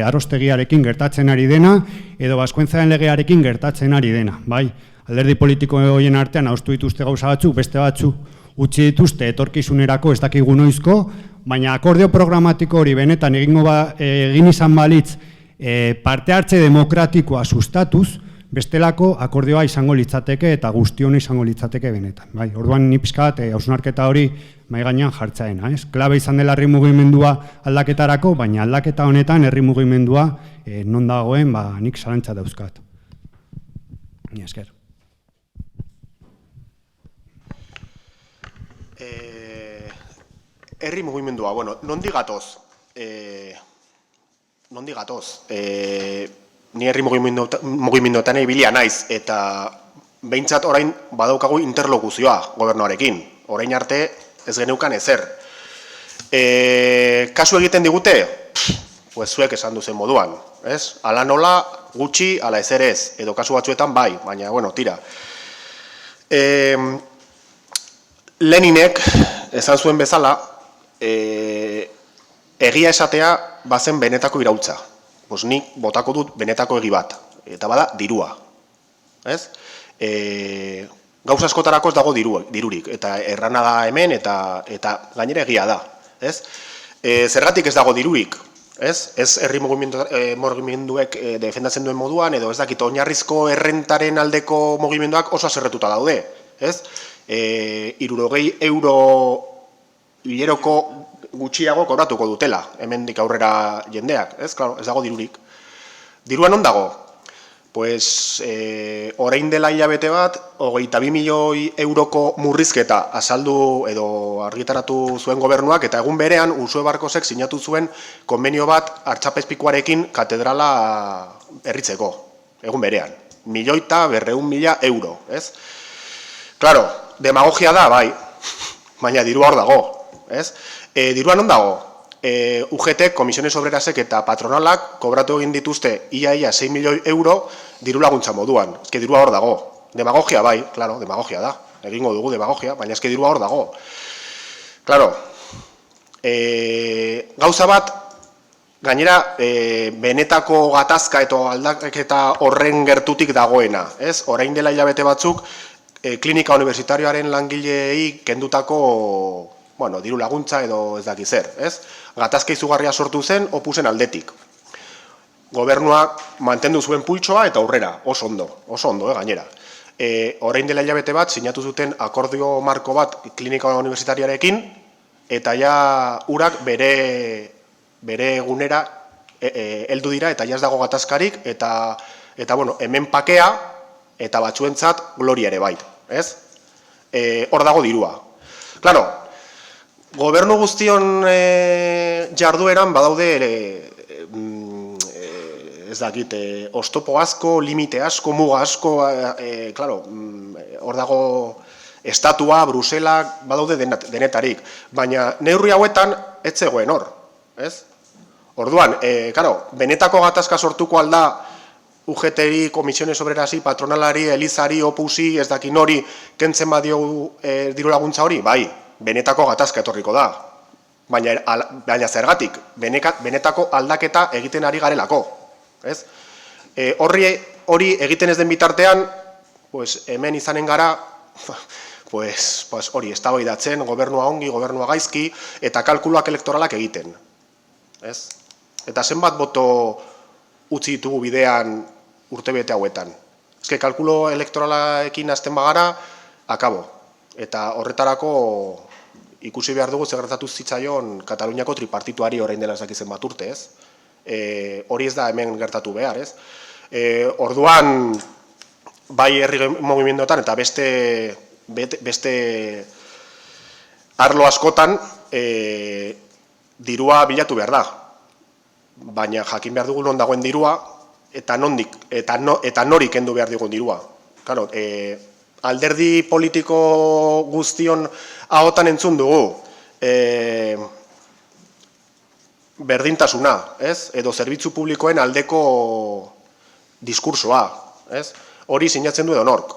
Arostegiarekin gertatzen ari dena edo Baskuentzaren legearekin gertatzen ari dena. Alderdi politiko horien artean adostu dituzte gauza batzuk, beste batzuk utzi dituzte etorkizunerako ez dakigu noizko, baina akordio programatiko hori benetan egin izan balitz parte hartze demokratikoa sustatuz, bestelako akordioa izango litzateke eta guztiona izango litzateke benetan. Orduan ni pixka bat hausnarketa hori mahai gainean jartzaena. Klabe izan dela herri mugimendua aldaketarako, baina aldaketa honetan herri mugimendua non dagoen nik zalantza dauzkat. Ni esker. Herri mugimendua, nondi gatoz? Ni herri mugimenduetan ibilia naiz, eta behintzat orain badaukagu interlokuzioa gobernuarekin. Orain arte ez geneukan ezer. Kasu egiten digute? Zuek esan duzen moduan. Ala nola gutxi, ala ezer ez. Edo kasu batzuetan bai, baina, tira. Leninek esan zuen bezala, egia esatea bazen benetako irautza. Nik botako dut benetako egi bat, eta bada dirua. Gauza askotarako ez dago dirurik, eta errana da hemen, eta gainera egia da. Zergatik ez dago dirurik? Ez herri mugimenduek defendatzen duen moduan, edo ez dakit oinarrizko errentaren aldeko mugimenduak oso azerretuta daude. 60 euro hileroko gutxiago kobratuko dutela, hemendik aurrera jendeak, ez dago dirurik. Dirua non dago? Orain dela hilabete bat, 22 milioi euroko murrizketa azaldu edo argitaratu zuen gobernuak, eta egun berean Ursue Barkosek sinatu zuen konbenio bat Artzapezpikuarekin katedrala erritzeko, egun berean. 1.200.000 euro, ez? Claro, demagogia da, bai, baina dirua hor dago, ez? Dirua non dago? UGT, Komisiones Obrerasek eta patronalak kobratu egin dituzte ia 6 milioi euro diru laguntza moduan. Ez que dirua hor dago. Demagogia bai, claro, demagogia da. Egingo dugu demagogia, baina ez que dirua hor dago. Claro, gauza bat, gainera, benetako gatazka eta aldaketa horren gertutik dagoena. Orain dela hilabete batzuk, klinika universitarioaren langileei kendutako bueno, diru laguntza edo ez daki zer, ez? Gatazka izugarria sortu zen Opusen aldetik. Gobernuak mantendu zuen pultsoa eta aurrera, oso ondo, gainera. Orain dela hilabete bat, sinatu zuten akordio marko bat klinika universitariarekin, eta ja urak bere egunera heldu dira, eta ja ez dago gatazkarik, eta bueno, hemen pakea, eta batzuentzat gloria ere bai, ez? Hor dago dirua. Claro, gobernu guztion jardueran badaude ez dakit, oztopo asko, limite asko, muga asko, claro, hor dago estatua, Bruselak, badaude denetarik. Baina neurri hauetan ez zegoen hor, ez? Orduan, claro, benetako gatazka sortuko alda UGT-ri, Komisiones Obrerasi, patronalari, Elizari, Opusi, ez daki nori, kentzen badiogu diru laguntza hori, bai, benetako gatazka etorriko da. Baina zergatik, benetako aldaketa egiten ari garelako. Hori egiten ez den bitartean, hemen izanen gara, hori eztabaidatzen, gobernua ongi, gobernua gaizki, eta kalkuluak elektoralak egiten. Eta zenbat boto utzi ditugu bidean urtebete hauetan. Kalkulo elektoralaekin hasten bagara, akabo. Eta horretarako ikusi behar dugu zegertatu zitzaion Kataluniako tripartituari orain dela ezakizen bat urte, ez? Hori ez da hemen gertatu behar, ez? Orduan, bai herri mugimenduetan eta beste arlo askotan dirua bilatu behar da. Baina jakin behar dugu non dagoen dirua eta nori kendu behar dugun dirua. Claro, alderdi politiko guztion ahotan entzun dugu berdintasuna, edo zerbitzu publikoen aldeko diskursoa, hori sinatzen du edo nork.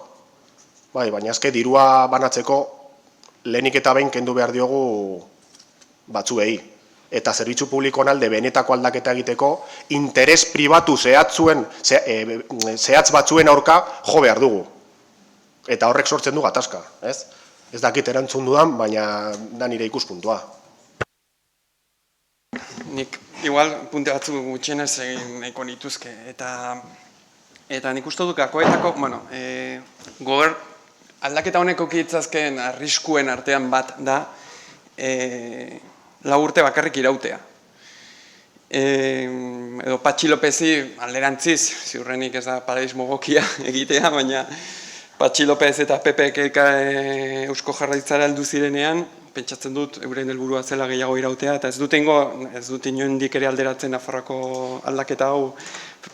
Baina ezke dirua banatzeko lehenik eta behin kendu behar diogu batzuei. Eta zerbitzu publikoen alde benetako aldaketa egiteko interes pribatu zehatz batzuen aurka jo behar dugu. Eta horrek sortzen du gatazka, ez? Ez dakit erantzun dudan, baina da nire ikuspuntua. Nik, igual, punte batzu gutxienez egin nahiko nituzke. Eta nik uste dut gakoetako, aldaketa honeko kitzazkeen arriskuen artean bat da, 4 urte bakarrik irautea. Edo Patxi Lopezi alderantziz, ziurrenik ez da paradigma egokia egitea, baina Patxi Lopez eta PPek Eusko Jaurlaritzara heldu zirenean, pentsatzen dut euren helburua zela gehiago irautea, eta ez dut inondik ere alderatzen Nafarroako aldaketa hau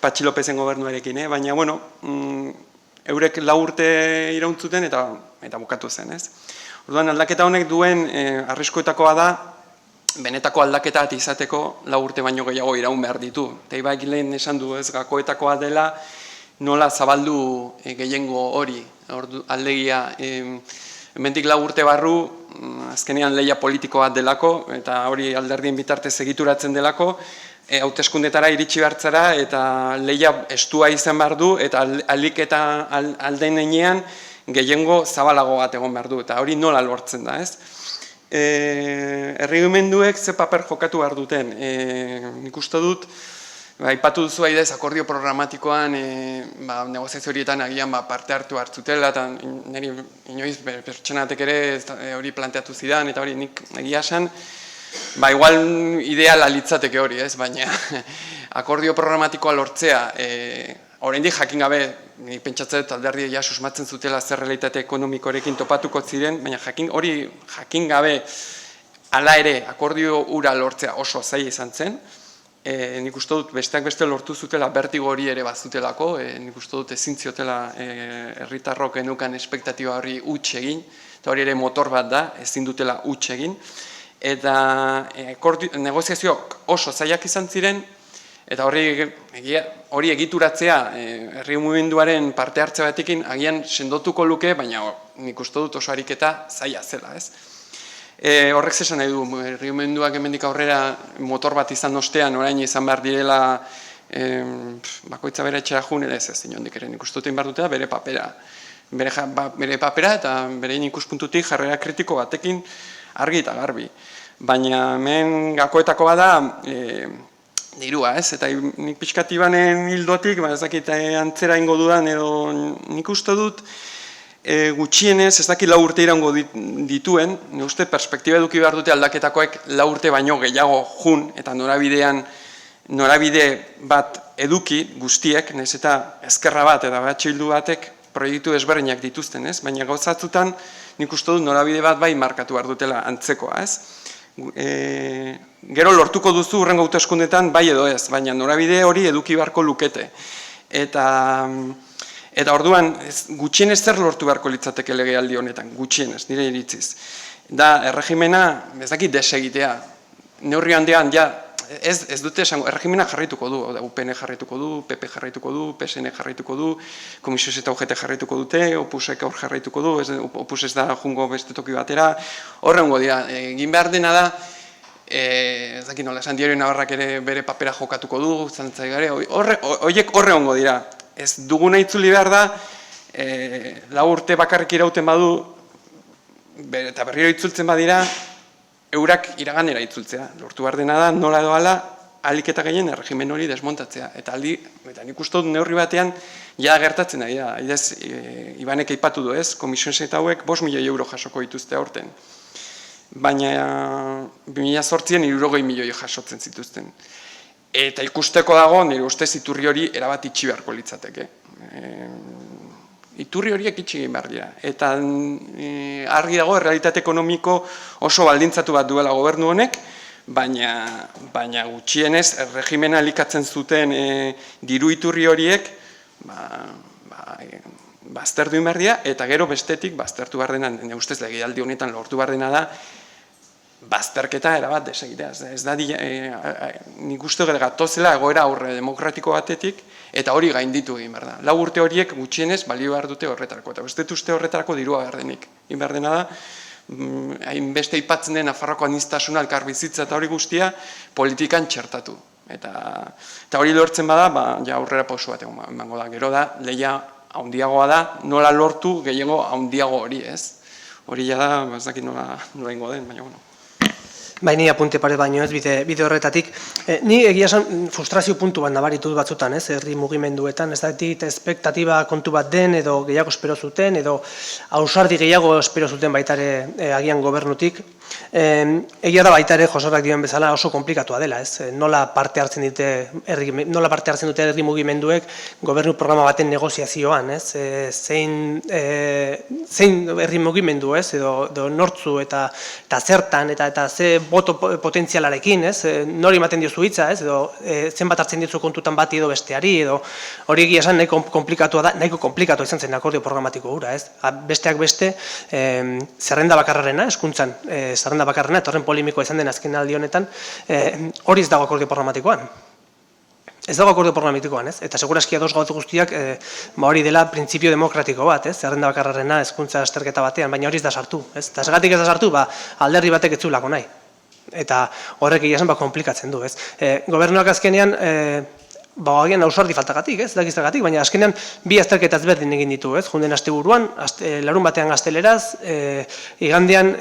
Patxi Lopezen gobernuarekin, baina, bueno, eurek 4 urte irauntzuten eta bukatu zen, ez? Orduan, aldaketa honek duen arriskuetakoa da, benetako aldaketa bat izateko 4 urte baino gehiago iraun behar ditu. Eta ibaik lehen esan du, ez, gakoetakoa dela, nola zabaldu gehiengo hori, aldegia, hemendik 4 urte barru, azkenean lehia politiko bat delako, eta hori alderdien bitartez egituratzen delako, hauteskundetara iritsi hartzara, eta lehia estua izan behar du, eta alik eta alden enean gehiengo zabalago bat egon behar du, eta hori nola lortzen da, ez? Erregimenduek ze paper jokatu behar duten, nik uste dut, aipatu duzu aidez akordio programatikoan negoziazio horietan agian parte hartu hartzutela, eta niri inoiz pertsonatek ere hori planteatu zidan, eta hori nik egia esan, igual ideala litzateke hori, ez, baina akordio programatikoa lortzea, oraindik jakin gabe, nik pentsatzen dut alderdi ja susmatzen zutela zer realitate ekonomikorekin topatuko ziren, baina hori jakin gabe hala ere akordio hura lortzea oso zaila izan zen. Nik uste dut besteak beste lortu zutela bertigo hori ere bazutelako, nik uste dut ezin ziotela herritarrok genukan espektatiba hori huts egin, eta hori ere motor bat da, ezin dutela huts egin, eta negoziazioak oso zailak izan ziren, eta hori egituratzea herri mugimenduaren parte hartze batekin agian sendotuko luke, baina nik uste dut oso ariketa zaila zela, ez? Horrek zesan nahi du, herri mugimenduak hemendik aurrera motor bat izan ostean, orain izan behar direla bakoitza bere etxera jun, ez inondik ere nik uste dut egin behar dutela bere papera eta bere ikuspuntutik jarrera kritiko batekin argi eta garbi. Baina hemen gakoetako bada dirua, ez? Eta nik pixkat Ibanen hildotik, ez dakit antzera ingo dudan, edo nik uste dut, gutxienez, ez dakit 4 urte iraungo dituen, ne uste perspektiba eduki behar dute aldaketakoek 4 urte baino gehiago jun, eta norabide bat eduki guztiek, nahiz eta ezkerra bat eta Bildu batek proiektu ezberdinak dituzten, ez? Baina gauzatzutan nik uste dut norabide bat bai markatu behar dutela antzekoa, ez? Gero lortuko duzu hurrengo hauteskundetan bai edo ez, baina norabide hori eduki beharko lukete. Eta orduan, gutxienez zer lortu beharko litzateke legealdi honetan, gutxienez, nire iritziz. Da, erregimena, ez dakit desegitea, neurri handian, ja, ez dute esango, erregimena jarraituko du, UPN jarraituko du, PP jarraituko du, PSN jarraituko du, Komisioz eta UGT jarraituko dute, Opusek aur jarraituko du, Opus ez da jungo beste toki batera, horrengo dira, egin behar dena da, ez dakit nola, esan Diario Navarrak ere bere papera jokatuko du, zantzai gare, horiek horrengo dira, ez duguna itzuli behar da, 4 urte bakarrik irauten badu, eta berriro itzultzen badira, eurak iraganera itzultzea. Lortu behar dena da, nola doala, ahalik eta gehien erregimen hori desmontatzea. Eta nik uste dut neurri batean, ja gertatzen ari da. Ibanek aipatu du ez, Komisioz eta hauek 5 milioi euro jasoko dituzte aurten. Baina 2008an 60 milioi jasotzen zituzten. Eta ikusteko dago, nire ustez iturri hori erabat itxi beharko litzateke. Iturri horiek itxi egin behar dira. Eta argi dago, errealitate ekonomiko oso baldintzatu bat duela gobernu honek, baina gutxienez, erregimena elikatzen zuten diru iturri horiek, baztertu egin behar dira, eta gero bestetik, baztertu behar dena, nire ustez legealdi honetan lortu behar dena da, bazterketa erabat desegitea. Ez da, nik uste gatozela egoera aurre demokratiko batetik, eta hori gainditu egin behar da. 4 urte horiek gutxienez balio behar dute horretarako, eta beste uste horretarako dirua behar denik. Egin behar dena da, hainbeste aipatzen den Nafarroako aniztasuna, elkar bizitza eta hori guztia, politikan txertatu. Eta hori lortzen bada, ja aurrera pauso bat emango da. Gero da, lehia handiagoa da, nola lortu gehiago handiago hori, ez? Hori ja da, ez dakit nola ingo den, baina bueno. Bai, ni apunte pare baino ez, bide horretatik. Ni egia esan frustrazio puntu bat nabaritu batzutan, ez, herri mugimenduetan, ez dakit espektatiba kontu bat den, edo gehiago espero zuten, edo ausardi gehiago espero zuten baitare agian gobernutik. Egia da baitare, Josorrak dioen bezala, oso komplikatua dela, ez? Nola parte hartzen dute herri mugimenduek gobernu programa baten negoziazioan, ez? Zein herri mugimendu, ez? Edo nortzu eta zertan, eta ze boto potentzialarekin, ez? Nori ematen diozu hitza, ez? Edo zenbat hartzen diozu kontutan bati edo besteari, edo hori egia esan nahiko komplikatua da, nahiko komplikatua izan zen akordio programatiko hura, ez? Besteak beste, zerrenda bakarrarena, hezkuntzan zerrenda bakarrena, eta horren polemikoa izan den azken aldi honetan, hori ez dago akordio programatikoan. Ez dago akordio programatikoan, ez? Eta segurazki ados gaude guztiak hori dela printzipio demokratiko bat, ez? Zerrenda bakarrarena hezkuntza azterketa batean, baina hori ez da sartu, ez? Eta zergatik ez da sartu, alderdi batek ez zuelako nahi. Eta horrek egia esan komplikatzen du, ez? Gobernuak azkenean, agian ausardi faltagatik, ez? Dakizagatik, baina azkenean bi azterketa ezberdin egin ditu, ez? Junden asteburuan, larun batean gazteleraz, igandean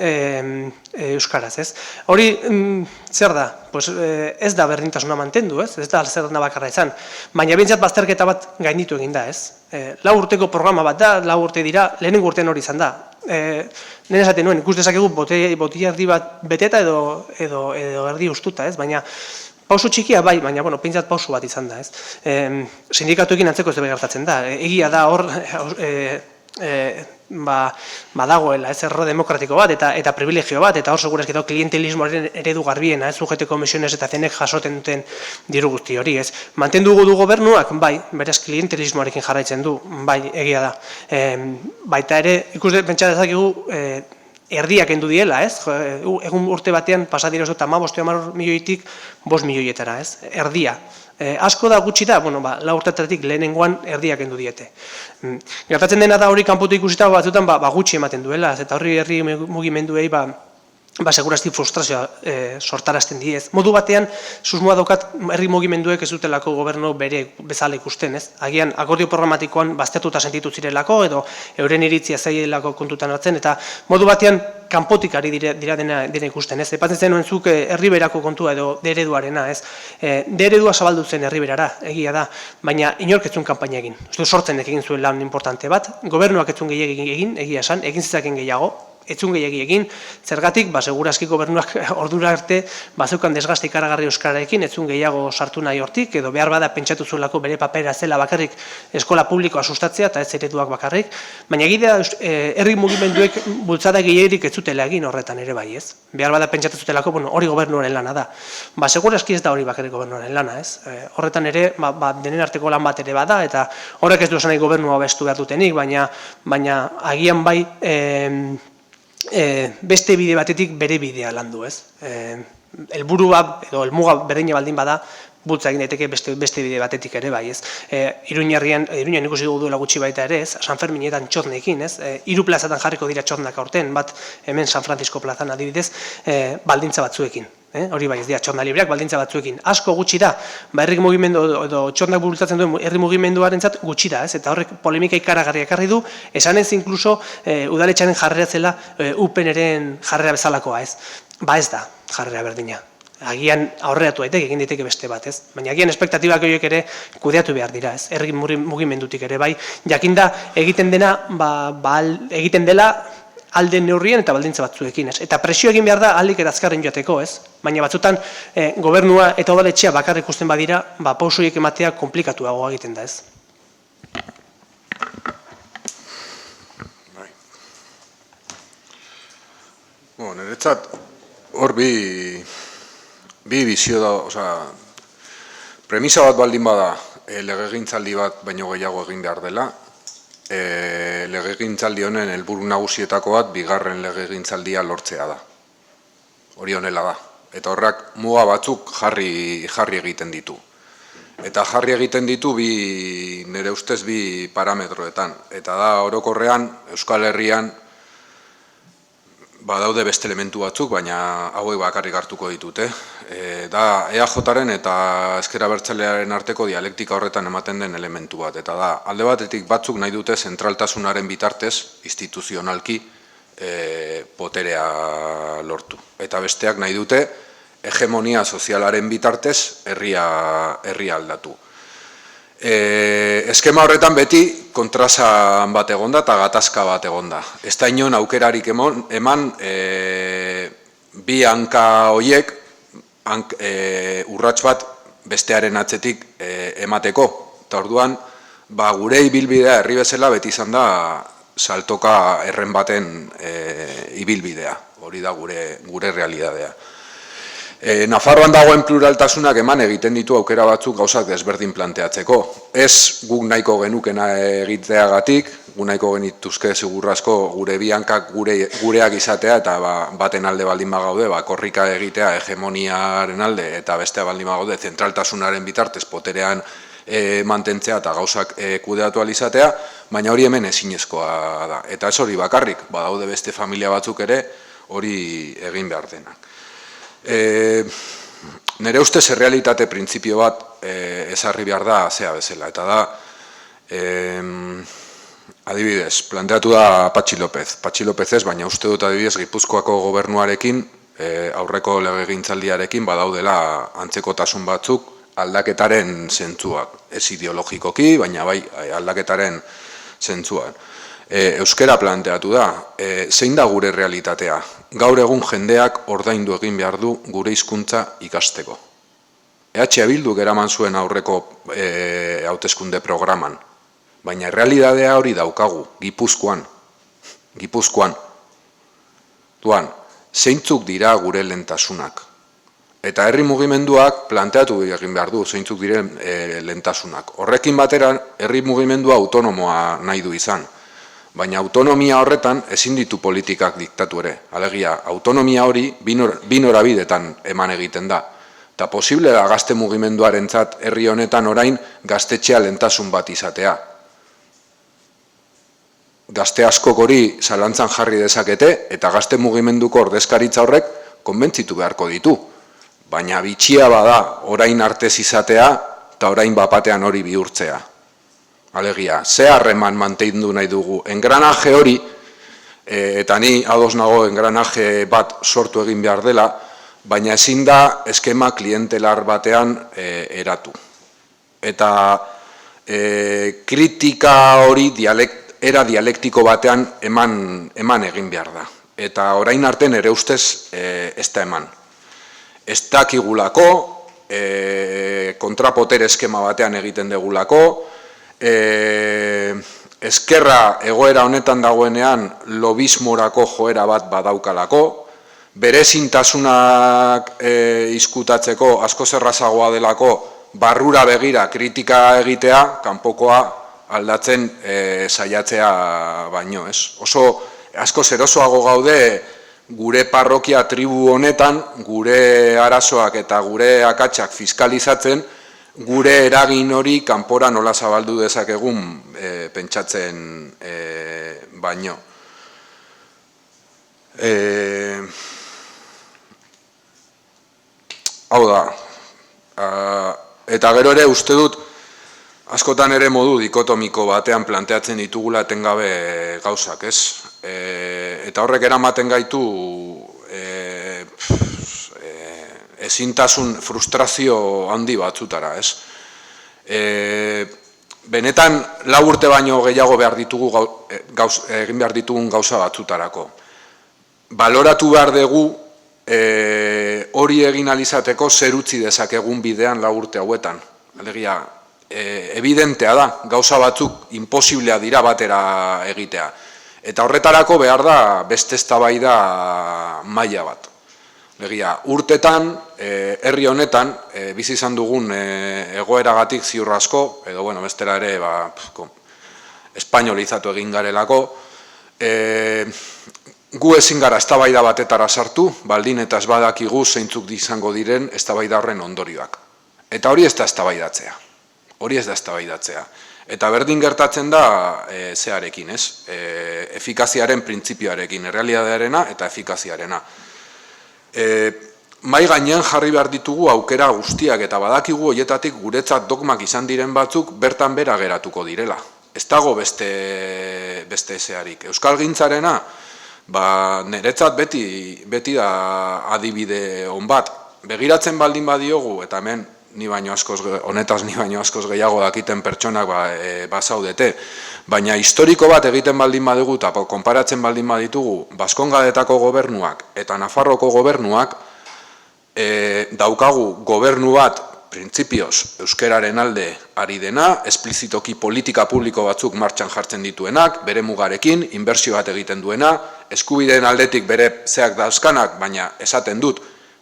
euskaraz, ez? Hori zer da? Ez da berdintasuna mantendu, ez? Ez da zerrenda bakarra izan. Baina bintzat bazterketa bat gainditu egin da, ez? 4 urteko programa bat da, 4 urte dira, lehenengo urtean hori izan da. Lehen esaten nuen, ikus dezakegu botila erdi bat beteta edo erdi ustuta, ez? Baina pauso txikia bai, baina pentsat pauso bat izan da, ez? Sindikatuekin antzeko ez da gertatzen da. Egia da hor badagoela, ez, erro demokratiko bat eta privilegio bat, eta hor segurazki dago klientelismoaren eredu garbiena, ez, UGT komisiones eta zenek jasoten duten diru guzti hori, ez. Mantendu du gobernuak, bai, beraz klientelismoarekin jarraitzen du, bai, egia da. Baita ere, ikuste pentsa dezakigu, erdiak endu diela, ez? Egun urte batean pasadira oso 15 milioitik 5 milioietara, ez? Erdia. Asko da gutxi da, 4 urteetatik lehenengoan erdiak endu diete. Gertatzen dena da hori kanpotu ikusita batzutan gutxi ematen duela, eta horri herri mugimenduei segurazki frustrazioa sortarazten diez. Modu batean, susmoa daukat herri mugimenduek ez dutelako gobernu bere bezala ikusten, ez? Agian, akordio programatikoan baztertuta sentitu zirelako, edo euren iritzia zailelako kontutan hartzen, eta modu batean, kanpotik ari dira dena ikusten, ez? Epatzen zenuen zuk herriberako kontua edo dereduarena, ez? Deredua zabaldu zen herriberara, egia da, baina inork ez zuen kanpaina egin. Sortzen egin zuen lan importante bat, gobernuak ez zuen gehiagin egin, egia esan, egin zizaken gehiago, etzun gehiagi egin, zergatik, segurazki gobernuak ordura arte, zeukan desgaste ikaragarri euskararekin, etzun gehiago sartu nahi hortik, edo behar bada pentsatu zuelako bere papera zela bakarrik eskola publikoa sustatzea, eta ez ereduak bakarrik, baina egidea herri mugimenduek bultzada gehiagirik ez zutela egin horretan ere bai, ez? Behar bada pentsatu zutelako, hori gobernuaren lana da. Segurazki ez da hori bakarrik gobernuaren lana, ez? Horretan ere, denen arteko lan bat ere bada, eta horrek ez du esan nahi gobernua bestu behar dutenik, baina agian bai, beste bide batetik bere bidea landu, ez? Helburua edo helmuga berdina baldin bada, bultza egin daiteke beste bide batetik ere bai, ez? Iruñan ikusi dugu duela gutxi baita ere, ez? San Ferminetan txotnekin, ez? 3 plazatan jarriko dira txotnak aurten, bat hemen San Francisco plazan adibidez, baldintza batzuekin. Hori bai, ez dira txotna libreak baldintza batzuekin. Asko gutxi da, herri mugimendu edo txotnak bultzatzen duen herri mugimenduarentzat gutxi da, ez? Eta horrek polemika ikaragarria ekarri du, esanez inkluso udaletxaren jarrera zela UPNren jarrera bezalakoa, ez? Ez da jarrera berdina. Agian aurreratu daiteke, egin daiteke beste bat, ez? Baina agian espektatibak horiek ere kudeatu behar dira, ez? Herri mugimendutik ere bai, jakinda egiten dena, egiten dela alde neurrien eta baldintza batzuekin, ez? Eta presio egin behar da ahalik eta azkarren joateko, ez? Baina batzutan gobernua eta udaletxea bakarrik ikusten badira, pausoiek ematea komplikatuagoa egiten da, ez? Niretzat, hor bi bizio da, premisa bat baldin bada, legegintzaldi bat baino gehiago egin behar dela, legegintzaldi honen helburu nagusietako bat bigarren legegintzaldia lortzea da. Hori honela da. Eta horrak muga batzuk jarri egiten ditu. Eta jarri egiten ditu nire ustez bi parametroetan. Eta da orokorrean Euskal Herrian badaude beste elementu batzuk, baina hauek bakarrik hartuko ditut. Da EAJaren eta Ezker Abertzalearen arteko dialektika horretan ematen den elementu bat. Eta da, alde batetik batzuk nahi dute zentraltasunaren bitartez, instituzionalki, poterea lortu. Eta besteak nahi dute hegemonia sozialaren bitartez herria aldatu. Eskema horretan beti kontrasan bat egonda eta gatazka bat egonda. Ez da inon aukerarik eman bi hanka horiek urrats bat bestearen atzetik emateko. Eta orduan, gure ibilbidea herri bezala beti izan da saltoka erren baten ibilbidea. Hori da gure realidadea. Nafarroan dagoen pluraltasunak eman egiten ditu aukera batzuk gauzak desberdin planteatzeko. Ez guk nahiko genukena egiteagatik, guk nahiko genituzke segurrazko gure bi hankak gureak izatea eta baten alde baldin bagaude, korrika egitea hegemoniaren alde eta bestea baldin bagaude zentraltasunaren bitartez poterean mantentzea eta gauzak kudeatu alizatea, baina hori hemen ezinezkoa da. Eta ez hori bakarrik, badaude beste familia batzuk ere hori egin behar denak. Nire ustez errealitate printzipio bat ezarri behar da zea bezala, eta da adibidez, planteatu da Patxi López. Patxi López ez, baina uste dut adibidez Gipuzkoako gobernuarekin, aurreko legegintzaldiarekin badaudela antzekotasun batzuk aldaketaren zentzuak. Ez ideologikoki, baina bai aldaketaren zentzuak. Euskera planteatu da, zein da gure realitatea? Gaur egun jendeak ordaindu egin behar du gure hizkuntza ikasteko. EH Bilduk eraman zuen aurreko hauteskunde programan, baina realitatea hori daukagu, Gipuzkoan. Duan, zeintzuk dira gure lehentasunak? Eta herri mugimenduak planteatu egin behar du, zeintzuk diren lehentasunak. Horrekin batera, herri mugimendua autonomoa nahi du izan. Baina autonomia horretan ezin ditu politikak diktatu ere. Alegia, autonomia hori bi norabidetan eman egiten da. Eta posible da gazte mugimenduarentzat herri honetan orain gaztetxea lehentasun bat izatea. gazte askok hori zalantzan jarri dezakete, eta gazte mugimenduko ordezkaritza horrek konbentzitu beharko ditu. Baina bitxia bada orain artez izatea, eta orain bapatean hori bihurtzea. Alegia, ze harreman mantendu nahi dugu. Engranaje hori, eta ni ados nago engranaje bat sortu egin behar dela, baina ezin da eskema klientelar batean eratu. Eta kritika hori era dialektiko batean eman egin behar da. Eta orain arte nere ustez ez da eman. Ez dakigulako, kontrapoter eskema batean egiten degulako, ezkerra egoera honetan dagoenean lobismorako joera bat badaukalako, berezintasunak izkutatzeko asko zerrazagoa delako barrura begira kritika egitea, kanpokoa aldatzen saiatzea baino, ez? Oso asko zerosoago gaude gure parrokia tribu honetan, gure arazoak eta gure akatsak fiskalizatzen, gure eragin hori kanpora nola zabaldu dezakegun pentsatzen baino. Hau da, eta gero ere uste dut, askotan ere modu dikotomiko batean planteatzen ditugula etengabe gauzak, ez? Eta horrek eramaten gaitu ezintasun frustrazio handi batzutara, ez? Benetan, 4 urte baino gehiago egin behar ditugun gauza batzutarako. Baloratu behar dugu hori egin alizateko zer utzi dezakegun bidean 4 urte hauetan. Alegia, evidentea da, gauza batzuk imposiblea dira batera egitea. Eta horretarako behar da beste eztabaida maila bat. Alegia, urtetan, herri honetan, bizi izan dugun egoeragatik ziur asko, edo bueno, bestela ere espainolizatu egin garelako, gu ezin gara eztabaida batetara sartu, baldin eta ez badakigu zeintzuk izango diren eztabaida horren ondorioak. Eta hori ez da eztabaidatzea. Hori ez da eztabaidatzea. Eta berdin gertatzen da zearekin, ez? Efikaziaren printzipioarekin, errealitatearena eta efikaziarena. Mai gainean jarri behar ditugu aukera guztiak eta badakigu horietatik guretzat dogmak izan diren batzuk bertan bera geratuko direla. Ez dago beste ezearik. Euskalgintzarena, niretzat beti da adibide on bat. Begiratzen baldin badiogu, eta hemen honetaz ni baino askoz gehiago dakiten pertsonak bazaudete, baina historiko bat egiten baldin badugu eta konparatzen baldin baditugu Baskongadetako gobernuak eta Nafarroko gobernuak, daukagu gobernu bat printzipioz euskeraren alde ari dena, esplizitoki politika publiko batzuk martxan jartzen dituenak, bere mugarekin, inbertsio bat egiten duena, eskubideen aldetik bere zeak dauzkanak, baina esaten dut,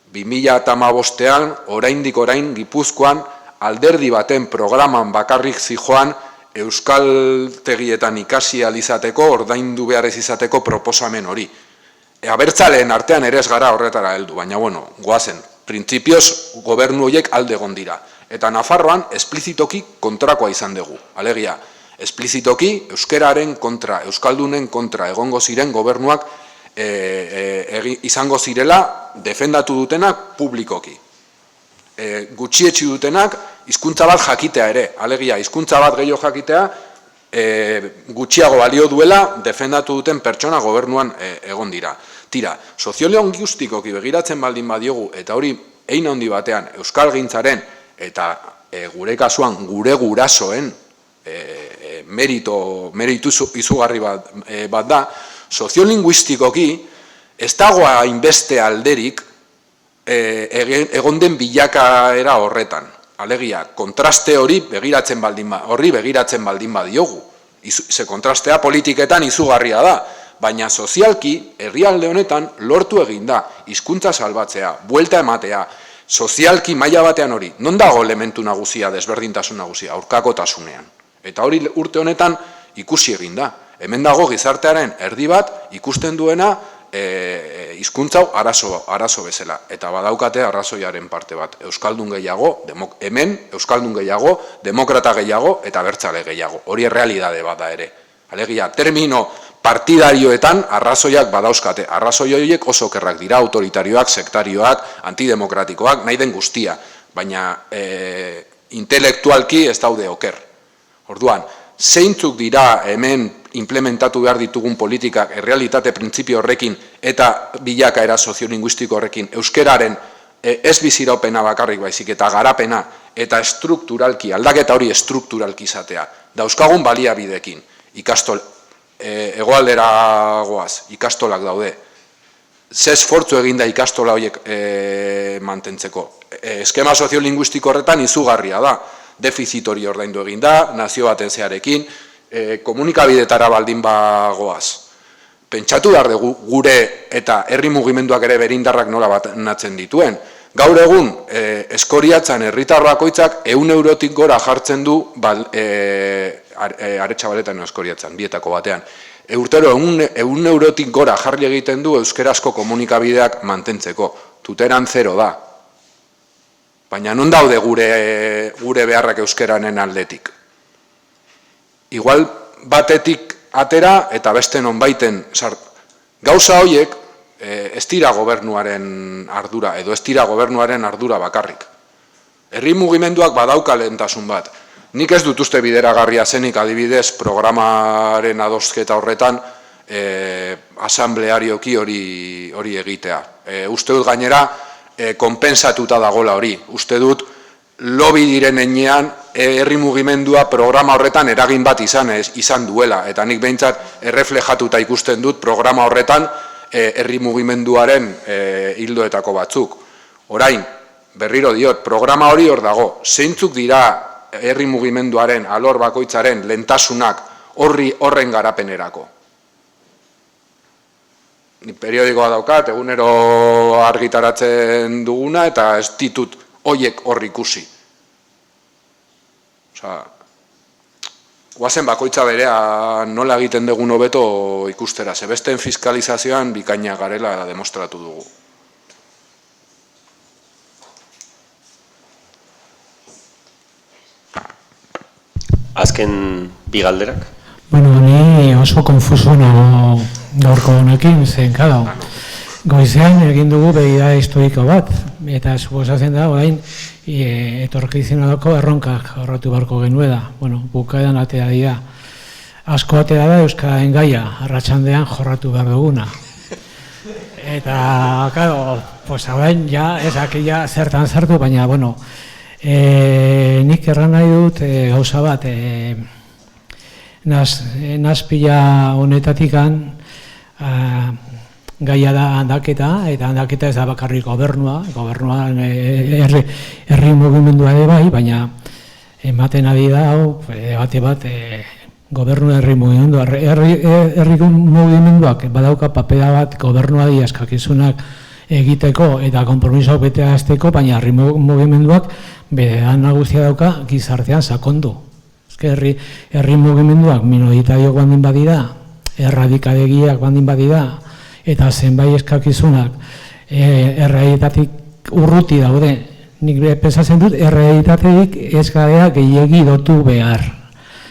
2015an, oraindik orain Gipuzkoan, alderdi baten programan bakarrik zijoan euskaltegietan ikasi alizateko, ordaindu behar ez izateko proposamen hori. Abertzaleen artean ere ez gara horretara heldu, baina bueno, goazen, printzipioz gobernu horiek alde egon dira. Eta Nafarroan esplizitoki kontrakoa izan dugu. Alegia, esplizitoki euskeraren kontra, euskaldunen kontra egongo ziren gobernuak izango zirela defendatu dutenak publikoki. Gutxietsi dutenak hizkuntza bat jakitea ere. Alegia, hizkuntza bat gehiago jakitea gutxiago balio duela defendatu duten pertsona gobernuan egon dira. Tira, soziolingustikoki begiratzen baldin badiogu, eta hori hein handi batean euskalgintzaren eta gure kasuan gure gurasoen meritu izugarri bat da, soziolinguistikoki ez dagoa hainbeste alderik egon den bilakaera horretan. Alegia, kontraste horri begiratzen baldin badiogu. Ze kontrastea politiketan izugarria da, baina sozialki herrialde honetan lortu egin da hizkuntza salbatzea, buelta ematea, sozialki maila batean hori. Non dago elementu nagusia, desberdintasun nagusia, aurkakotasunean. Eta hori urte honetan ikusi egin da. Hemen dago gizartearen erdi bat ikusten duena hizkuntza arazo bezala. Eta badaukate arrazoiaren parte bat. Euskaldun gehiago, hemen Euskaldun gehiago, demokrata gehiago eta abertzale gehiago. Hori errealitate bat da ere. Alegia, termino partidarioetan arrazoiak badauzkate. Arrazoi horiek oso okerrak dira, autoritarioak, sektarioak, antidemokratikoak, nahi den guztia. Baina intelektualki ez daude oker. Orduan, zeintzuk dira hemen implementatu behar ditugun politikak errealitate printzipio horrekin eta bilakaera soziolinguistiko horrekin euskeraren ez biziraupena bakarrik baizik eta garapena eta estrukturalki, aldaketa hori estrukturalki izatea. Dauzkagun baliabidekin, hegoaldera goaz, ikastolak daude. Ze esfortzu eginda ikastola horiek mantentzeko. Eskema soziolinguistiko horretan izugarria da. Defizit hori ordaindu eginda, nazio baten zearekin, komunikabidetara baldin bagoaz. Pentsatu behar dugu gure eta herri mugimenduak ere berindarrak nola banatzen dituen. Gaur egun, eskoriatzan herritar bakoitzak 100 eurotik gora jartzen du Aretxabaletan eskoriatzan, bietako batean. Urtero 100 eurotik gora jarri egiten du euskerazko komunikabideak mantentzeko. Tuteran 0 da. Baina non daude gure beharrak euskeranen aldetik? Igual batetik atera eta beste nonbaiten gauza horiek ez dira gobernuaren ardura edo ez dira gobernuaren ardura bakarrik. Herri mugimenduak badauka lehentasun bat. Nik ez dut uste bideragarria zenik adibidez programaren adosketa horretan asamblearioki hori egitea. Uste dut gainera konpensatuta dagola hori. Uste dut lobby diren enean herri mugimendua programa horretan eragin bat izan duela. Eta nik behintzat erreflejatuta ikusten dut programa horretan herri mugimenduaren hildoetako batzuk. Orain, berriro diot, programa hori hor dago. Zeintzuk dira herri mugimenduaren alor bakoitzaren lentasunak horren garapenerako? Ni periodikoa daukat, egunero argitaratzen duguna eta ez ditut hoiek hor ikusi. Guazen bakoitza berea nola egiten dugun hobeto ikustera. Zebesten fiskalizazioan bikaina garela demostratu dugu. Azken bi galderak? Bueno, ni oso konfuso nago gaurko honekin, zen, kada. Goizean egin dugu begira historiko bat, eta suposatzen da, orain, etorkizuneko erronkak horretu barko genuela. Bueno, bukaeran atea dira. Asko atea da Euskararen gaia, arratsaldean jorratu behar duguna. Eta, claro, pues orain, ja, ez akila zertan sartu, baina, bueno, nik erran nahi dut gauza bat, nazpila honetatikan gaia da handaketa, eta handaketa ez da bakarrik gobernuan herri mugimendua ere bai, baina ematen ari da hau, bate bat, gobernu herri mugimendua, herri mugimenduak badauka papera bat gobernuari eskakizunak egiteko eta konpromisoak betea azteko, baina herri mugimenduak bere nagusia dauka gizartean sakondu. Herri mugimenduak minoritariok bandin badira, erradikadegiak bandin badira, eta zenbait eskakizunak errealitatetik urruti daude. Nik pensatzen dut, errealitatetik ez gara gehiegi dotu behar.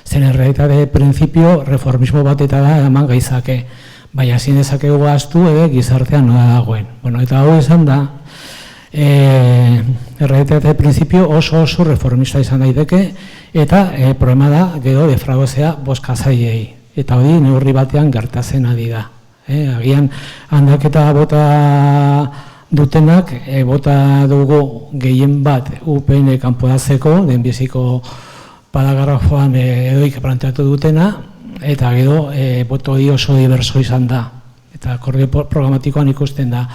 Zen errealitate printzipio reformismo batetara eman gaizake. Baina ezin dezakegu ahaztu gizartean nola dagoen. Bueno, eta hau esan da, errealitate printzipio oso reformista izan daiteke, eta problema da, gero defraudazioa bozkatzaileei. Eta hori neurri batean gertatzen ari da. Agian handaketa bota dutenak, bota dugu gehien bat UPN kanporatzeko, denbiziko paragrafoan edoik planteatu dutena, eta gero boto hori oso diverso izan da, eta akordio programatikoan ikusten da.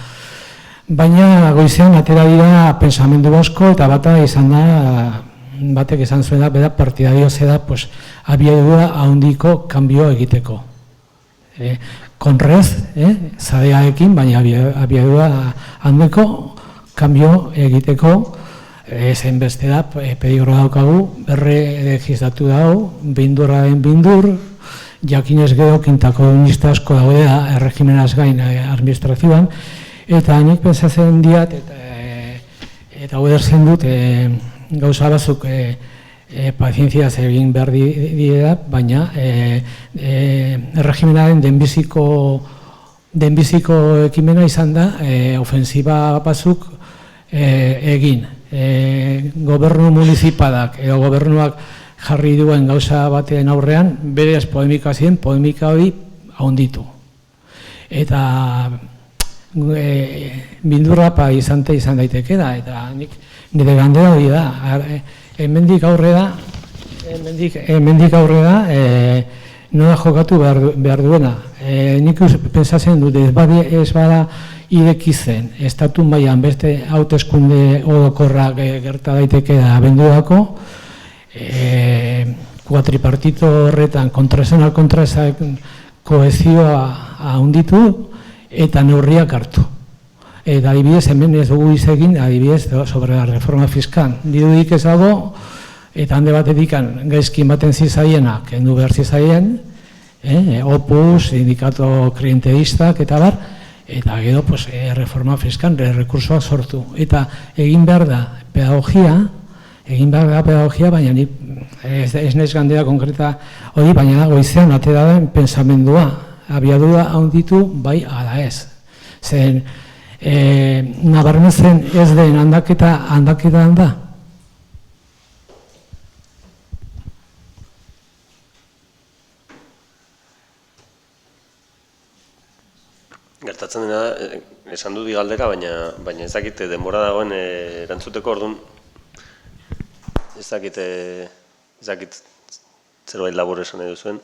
Baina goizean atera dira pensamendu asko eta bata izan da, batek izan zuen da, bera partidario zeda, pues, abiadura handiko kanbio egiteko. Konrez, zadearekin, baina abiadura handiko kanbio egiteko, zen beste da, peligro daukagu, berre legislatu dago, bindurraren bindur, jakinez gero kintako unista asko daude erregimenaz gain administrazioan, eta nik pensatzen diat, eta uderzen dut, gauza batzuk pazientziaz egin behar dira, baina erregimenaren denbiziko ekimena izan da ofensiba batzuk egin. Gobernu municipalak edo gobernuak jarri duen gauza batean aurrean, berez polemika ziren, polemika hori haunditu. Eta bildurrapa izan daiteke da, eta nire gandera hori da. Hemendik aurrera nola jokatu behar duena. Nik pensatzen dut, ez bada irekitzen, estatu mailan beste hauteskunde orokorrak gerta daiteke da abenduako, kuatripartito horretan kontraesan kohezioa handitu eta neurriak hartu. Eta adibidez, hemen ez dugu izegin, adibidez, sobre la reforma fiskal. Dirudik ez dago, eta hande batetik gaizki ematen zizaienak, kendu behar zizaien, opus, sindikato klientelistak eta bar, eta gero reforma fiskal, rekursoak sortu. Eta egin behar da pedagogia, baina ez naiz gandera konkreta hori, baina goizean atera den pensamendua, abiadura handitu bai ala ez. Zen, nabarmezen ez den aldaketa da. Gertatzen dena, esan dut galdera, baina ez dakit denbora dagoen erantzuteko, orduan ez dakit zerbait labur esan nahi duzuen.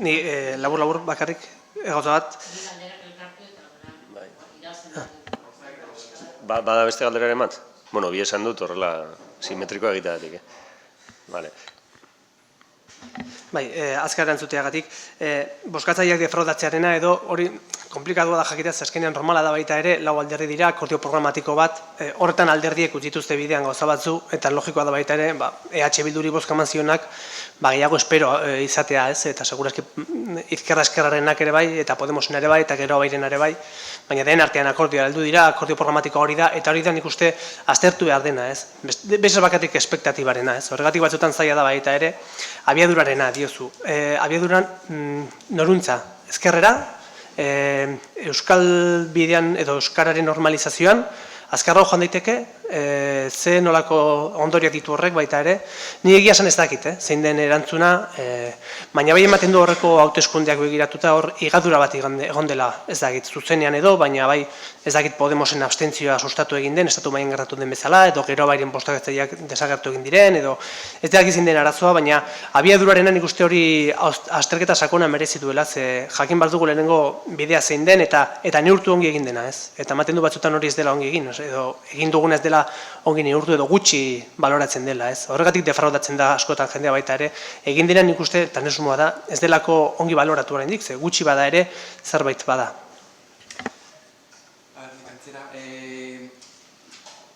Ni labur bakarrik gauza bat. Bada beste galderaren bat? Bueno, bi esan dut horrela simetrikoa egiteagatik. Vale. Bai, azkar erantzuteagatik, bozkatzaileak defraudatzearena edo hori komplikadua da jakitea, azkenean normala da baita ere, lau alderdi dira, akordio programatiko bat, horretan alderdiek utzituzte bidean gauza batzu, eta logikoa da baita ere, EH Bilduri bozka eman zionak, gehiago espero izatea ez, eta segurazki izkerra eskerrarenak ere bai, eta Podemosen ere bai, eta gero bairen ere bai, baina den artean akordioa heldu dira, akordio programatiko hori da, eta hori da nik uste aztertu behar dena ez, bezal bakatik espektatibarena ez, horregatik batzutan zaila da baita ere, abiadurarena diozu, abiaduran noruntza, ezkerrera, euskal bidean edo euskararen normalizazioan, azkarra joan daiteke, ze nolako ondoriak ditu horrek baita ere, ni egia esan ez dakit, zein den erantzuna, baina bai ematen du horreko hauteskundeak begiratuta hor higadura bat egon dela, ez dakit, zuzenean edo, baina bai ez dakit Podemosen abstentzioa sustatu egin den, estatu mailan gertatu den bezala, edo gero bairen bozkatzaileak desagertu egin diren, edo ez dakit zein den arazoa, baina abiadurarena nik uste hori azterketa sakona merezi duela, ze jakin bat dugu lehenengo bidea zein den, eta neurtu ongi egin dena, ez? Eta ematen du batzutan hori ez dela ongi egin, edo egin duguna ez dela ongi neurtu edo gutxi baloratzen dela, ez? Horregatik defraudatzen da askotan jendea baita ere, egin dena nik uste, eta nesumua da, ez delako ongi baloratu oraindik, ze gutxi bada ere, zerbait bada.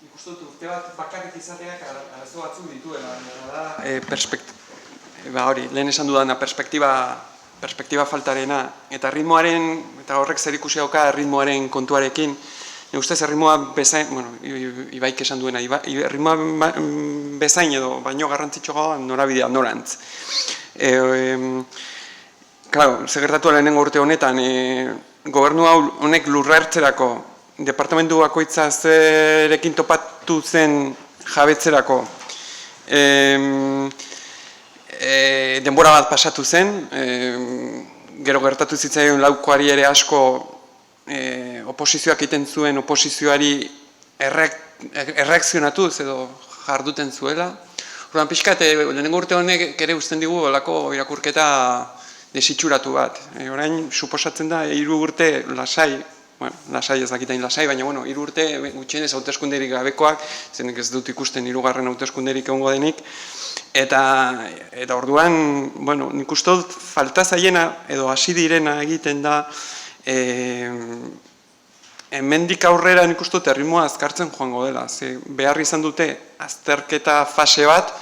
Ikustu dut urte bat bakarrik izateak arazo batzuk dituela, da hori, lehen esan dudana perspektiba faltarena, eta ritmoaren, eta horrek zer ikusi dauka ritmoaren kontuarekin, ustez erritmoa bezain, bueno, Ibaik esan duena, erritmoa bezain edo baino garrantzitsuagoa norabidea norantz. Claro, segertatu lehenengo urte honetan, gobernu honek lurrertzerako, departamentu bakoitza zerekin topatu zen jabetzerako, denbora bat pasatu zen, gero gertatu zitzaion laukoari ere asko oposizioak egiten zuen oposizioari erreakzionatuz edo jarduten zuela. Orduan pixkat, lehenengo urte honek ere uzten digu olako irakurketa desitxuratu bat. Orain, suposatzen da, 3 urte lasai, lasai ez dakitain lasai, baina 3 urte gutxienez hauteskunderik gabekoak, zenek ez dut ikusten 3. hauteskunderik egongo denik, eta orduan, nik uste dut falta zaiena edo hasi direna egiten da, hemendik aurrera nik uste dut erritmoa azkartzen joango dela. Behar izan dute azterketa fase bat,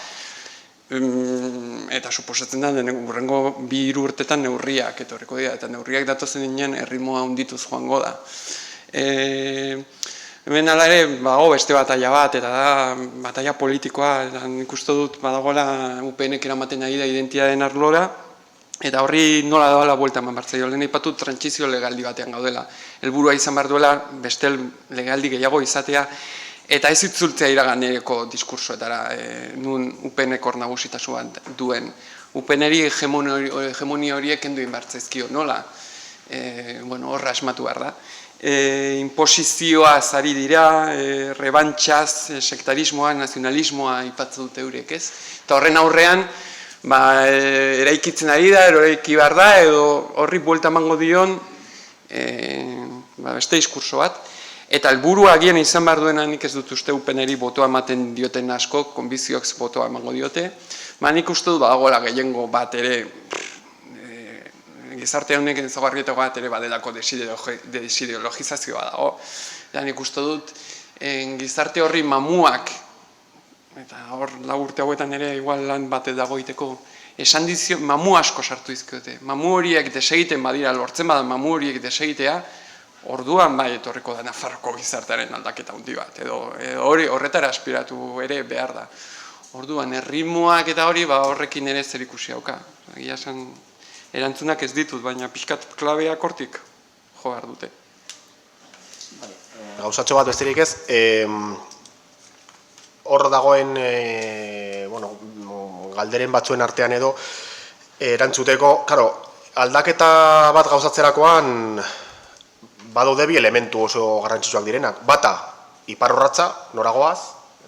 eta suposatzen da, hurrengo 2 urtetan neurriak etorriko dira, eta neurriak datozen dinean erritmoa handituz joango da. Hemen ala ere, badago beste bataila bat, eta da bataila politikoa, eta nik uste dut badagoela UPN-ek eramaten ari da identitateen arlora, eta horri nola dagoela buelta eman bartzaio. Lehen aipatu trantsizio legaldi batean gaudela. Helburua izan behar duela, beste legaldi gehiago izatea, eta ez itzultzea iraganeko diskursoetara, nun UPN-ek hor nagusitasun duen. UPN-eri hegemonia horiek kendu inbartzaizkio, nola? Horra asmatu behar da. Imposizioa zari dira, rebantxaz, sektarismoa, nazionalismoa ipatzen dute eurek, ez? Eta horren aurrean, eraikitzen ari da, eraiki behar da, edo horri buelta emango dion beste diskurso bat. Eta helburua agian izan behar duena nik ez dut uste UPN-eri botoa ematen dioten asko, konbizioak botoa emango diote. Nik uste dut badagoela gehiengo bat ere, gizarte honek ezaugarrietako bat ere badelako desideologizazioa dago. Nik uste dut gizarte horri mamuak, eta hor lau urte hauetan ere igual lan bat dago iteko, esan dizio, mamu asko sartu izkiote. Mamu horiek desegiten badira, lortzen bada mamu horiek desegitea, orduan bai etorriko da Nafarroko gizartearen aldaketa handi bat, edo horretara aspiratu ere behar da. Orduan, erritmoak eta hori horrekin ere zer ikusi hauka. Egia esan, erantzunak ez ditut, baina pixkat klabeak hortik jo behar dute. Gauzatxo bat besterik ez, hor dagoen galderen batzuen artean edo erantzuteko, aldaketa bat gauzatzerakoan badaude bi elementu oso garrantzitsuak direnak. Bata, iparrorratza, noragoaz,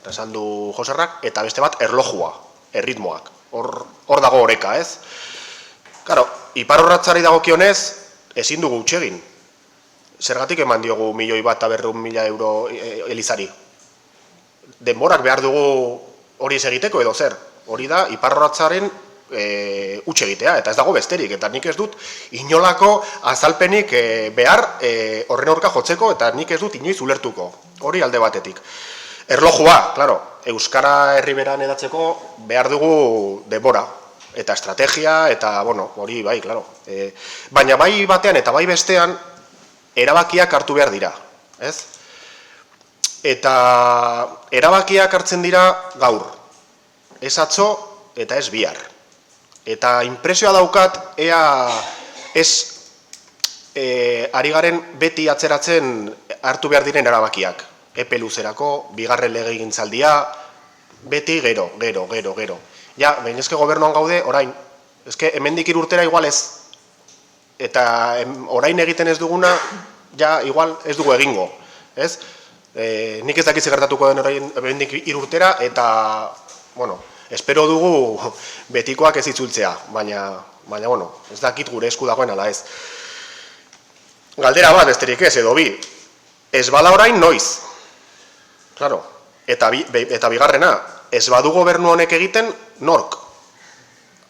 eta esan du Joserrak, eta beste bat, erlojua, erritmoak. Hor dago oreka, ez? Iparrorratzari dagokionez, ezin dugu utxegin. Zergatik eman diogu 1.200.000 euro elizari. Denborak behar dugu hori ez egiteko edo zer. Hori da, iparrorratzaren utxegitea, eta ez dago besterik. Eta nik ez dut inolako azalpenik behar horren aurka jotzeko, eta nik ez dut inoiz ulertuko. Hori alde batetik. Erlojua, euskara herriberan edatzeko behar dugu denbora. Eta estrategia, eta, hori bai, baina bai batean eta bai bestean, erabakiak hartu behar dira, ez? Eta erabakiak hartzen dira gaur, ez atzo eta ez bihar. Eta inpresioa daukat, ea ez ari garen beti atzeratzen hartu behar diren erabakiak. Epe luzerako, bigarren legegintzaldia, beti gero. Ja, bainezke gobernuan gaude, orain. Ezke, hemendik 3 urtera igual ez. Eta orain egiten ez duguna, ja, igual ez dugu egingo. Ez? Nik ez dakitze gertatuko den orain hemendik 3 urtera, eta, espero dugu betikoak ez itzultzea. Baina, ez dakit gure esku dagoen ala ez. Galdera bat, besterik ez, edo bi. Ez bada orain noiz. Claro. Eta bigarrena, ez badu gobernu honek egiten, nork?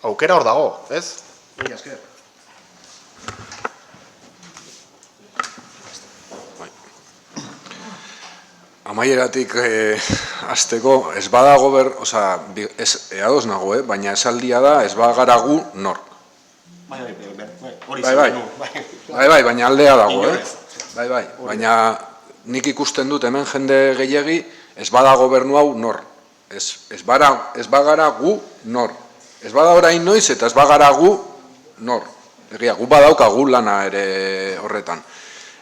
Aukera hor dago, ez? Mila esker. Amaieratik hasteko, ez bada eadoz nago, baina esaldia da, ez bagara gu nork. Bai, baina aldea dago, Bai, baina nik ikusten dut hemen jende gehiegi, ez bada gobernu hau nor. Ez bagara gu nor. Ez bada orain noiz eta ez bagara gu nor. Egia, gu badaukagu lana ere horretan.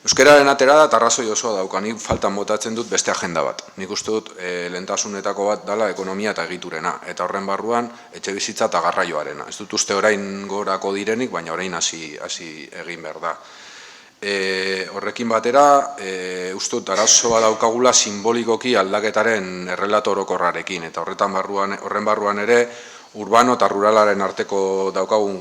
Euskararen atera da, arrazoi osoa dauka, nik faltan botatzen dut beste agenda bat. Nik uste dut lehentasunetako bat dala ekonomia eta egiturena. Eta horren barruan, etxe bizitza eta garraioarena. Ez dut uste orain gorako direnik, baina orain hasi egin behar da. Horrekin batera, uste dut arazoa daukagula simbolikoki aldaketaren errelato orokorrarekin. Eta horren barruan ere, urbano eta ruralaren arteko daukagun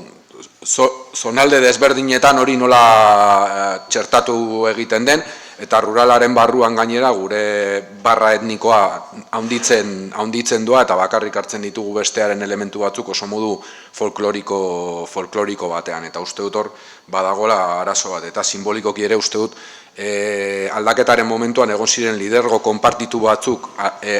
zonalde desberdinetan hori nola txertatu egiten den, eta ruralaren barruan gainera gure barra etnikoa haunditzen doa eta bakarrik hartzen ditugu bestearen elementu batzuk oso modu folkloriko batean. Eta uste dut hor badagola arazo bat, eta simbolikoki ere uste dut aldaketaren momentuan egon ziren lidergo konpartitu batzuk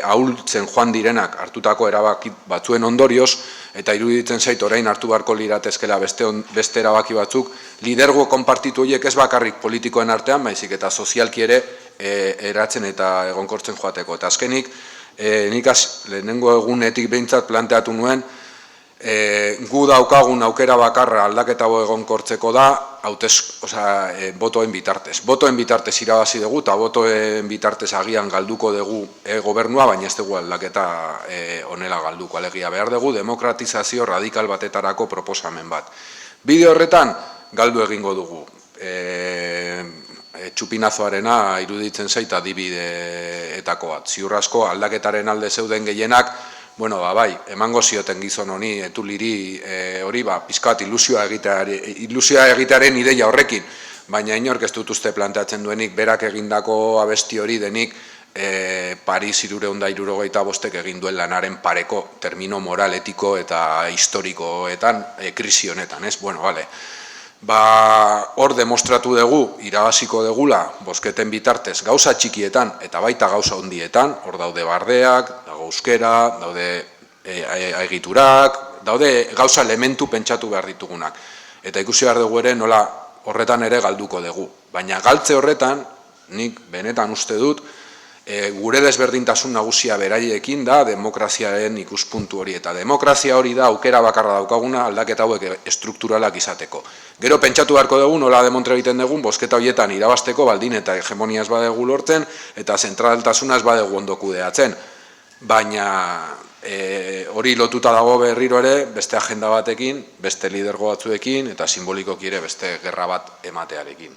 ahultzen joan direnak hartutako erabaki batzuen ondorioz, eta iruditzen zait orain hartu beharko liratezkela beste erabaki batzuk, lidergo konpartitu horiek ez bakarrik politikoen artean, baizik eta sozialki ere eratzen eta egonkortzen joateko. Eta azkenik, nik lehenengo egunetik behintzat planteatu nuen, gu daukagun aukera bakarra aldaketa egonkortzeko da, botoen bitartez. Botoen bitartez irabazi dugu, eta botoen bitartez agian galduko dugu gobernua, baina ez dugu aldaketa honela galduko. Alegia behar dugu demokratizazio radikal batetarako proposamen bat. Bide horretan, galdu egingo dugu. Txupinazoarena iruditzen zait adibideetako bat. Ziur asko aldaketaren alde zeuden gehienak, bai, emango zioten gizon honi, etuliri hori, pizkat ilusioa egitearen ideia horrekin, baina inork ez dut uste planteatzen duenik, berak egindako abesti hori denik, Paris 365 egin duen lanaren pareko termino moral, etiko eta historikoetan, krisi honetan, ez? Hor demostratu dugu, irabaziko degula, bozketen bitartez gauza txikietan eta baita gauza hondietan, hor daude bardeak, dago euskera, daude egiturak, daude gauza elementu pentsatu behar ditugunak. Eta ikusi behar dugu ere nola horretan ere galduko dugu. Baina galtze horretan, nik benetan uste dut, gure desberdintasun nagusia beraiekin da demokraziaren ikuspuntu hori. Eta demokrazia hori da aukera bakarra daukaguna aldaketa hauek estrukturalak izateko. Gero pentsatu beharko dugu, nola demontre egiten dugun, bozketa horietan irabazteko baldin eta hegemonia ez badegu lortzen, eta zentraltasuna ez badegu ondo kudeatzen. Baina hori lotuta dago berriro ere, beste agenda batekin, beste lidergo batzuekin, eta simbolikoki ere beste gerra bat ematearekin.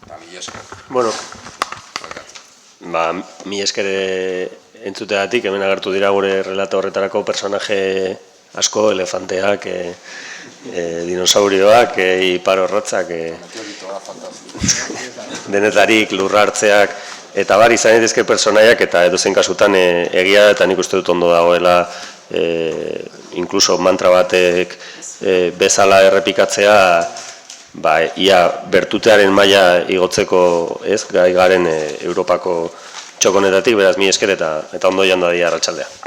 Eta mila esker. Mi esker entzuteagatik, hemen agertu dira gure relato horretarako personaje asko, elefanteak, dinosaurioak, iparorratzak, denetarik, lurrartzeak, eta bar izan daitezke personaiak, eta edozein kasutan egia, eta nik uste dut ondo dagoela, inkluso mantra batek bezala errepikatzea, ia bertutearen maila igotzeko ez, gai garen Europako txokonetatik, beraz mi esker eta ondo janda dira arratsaldea.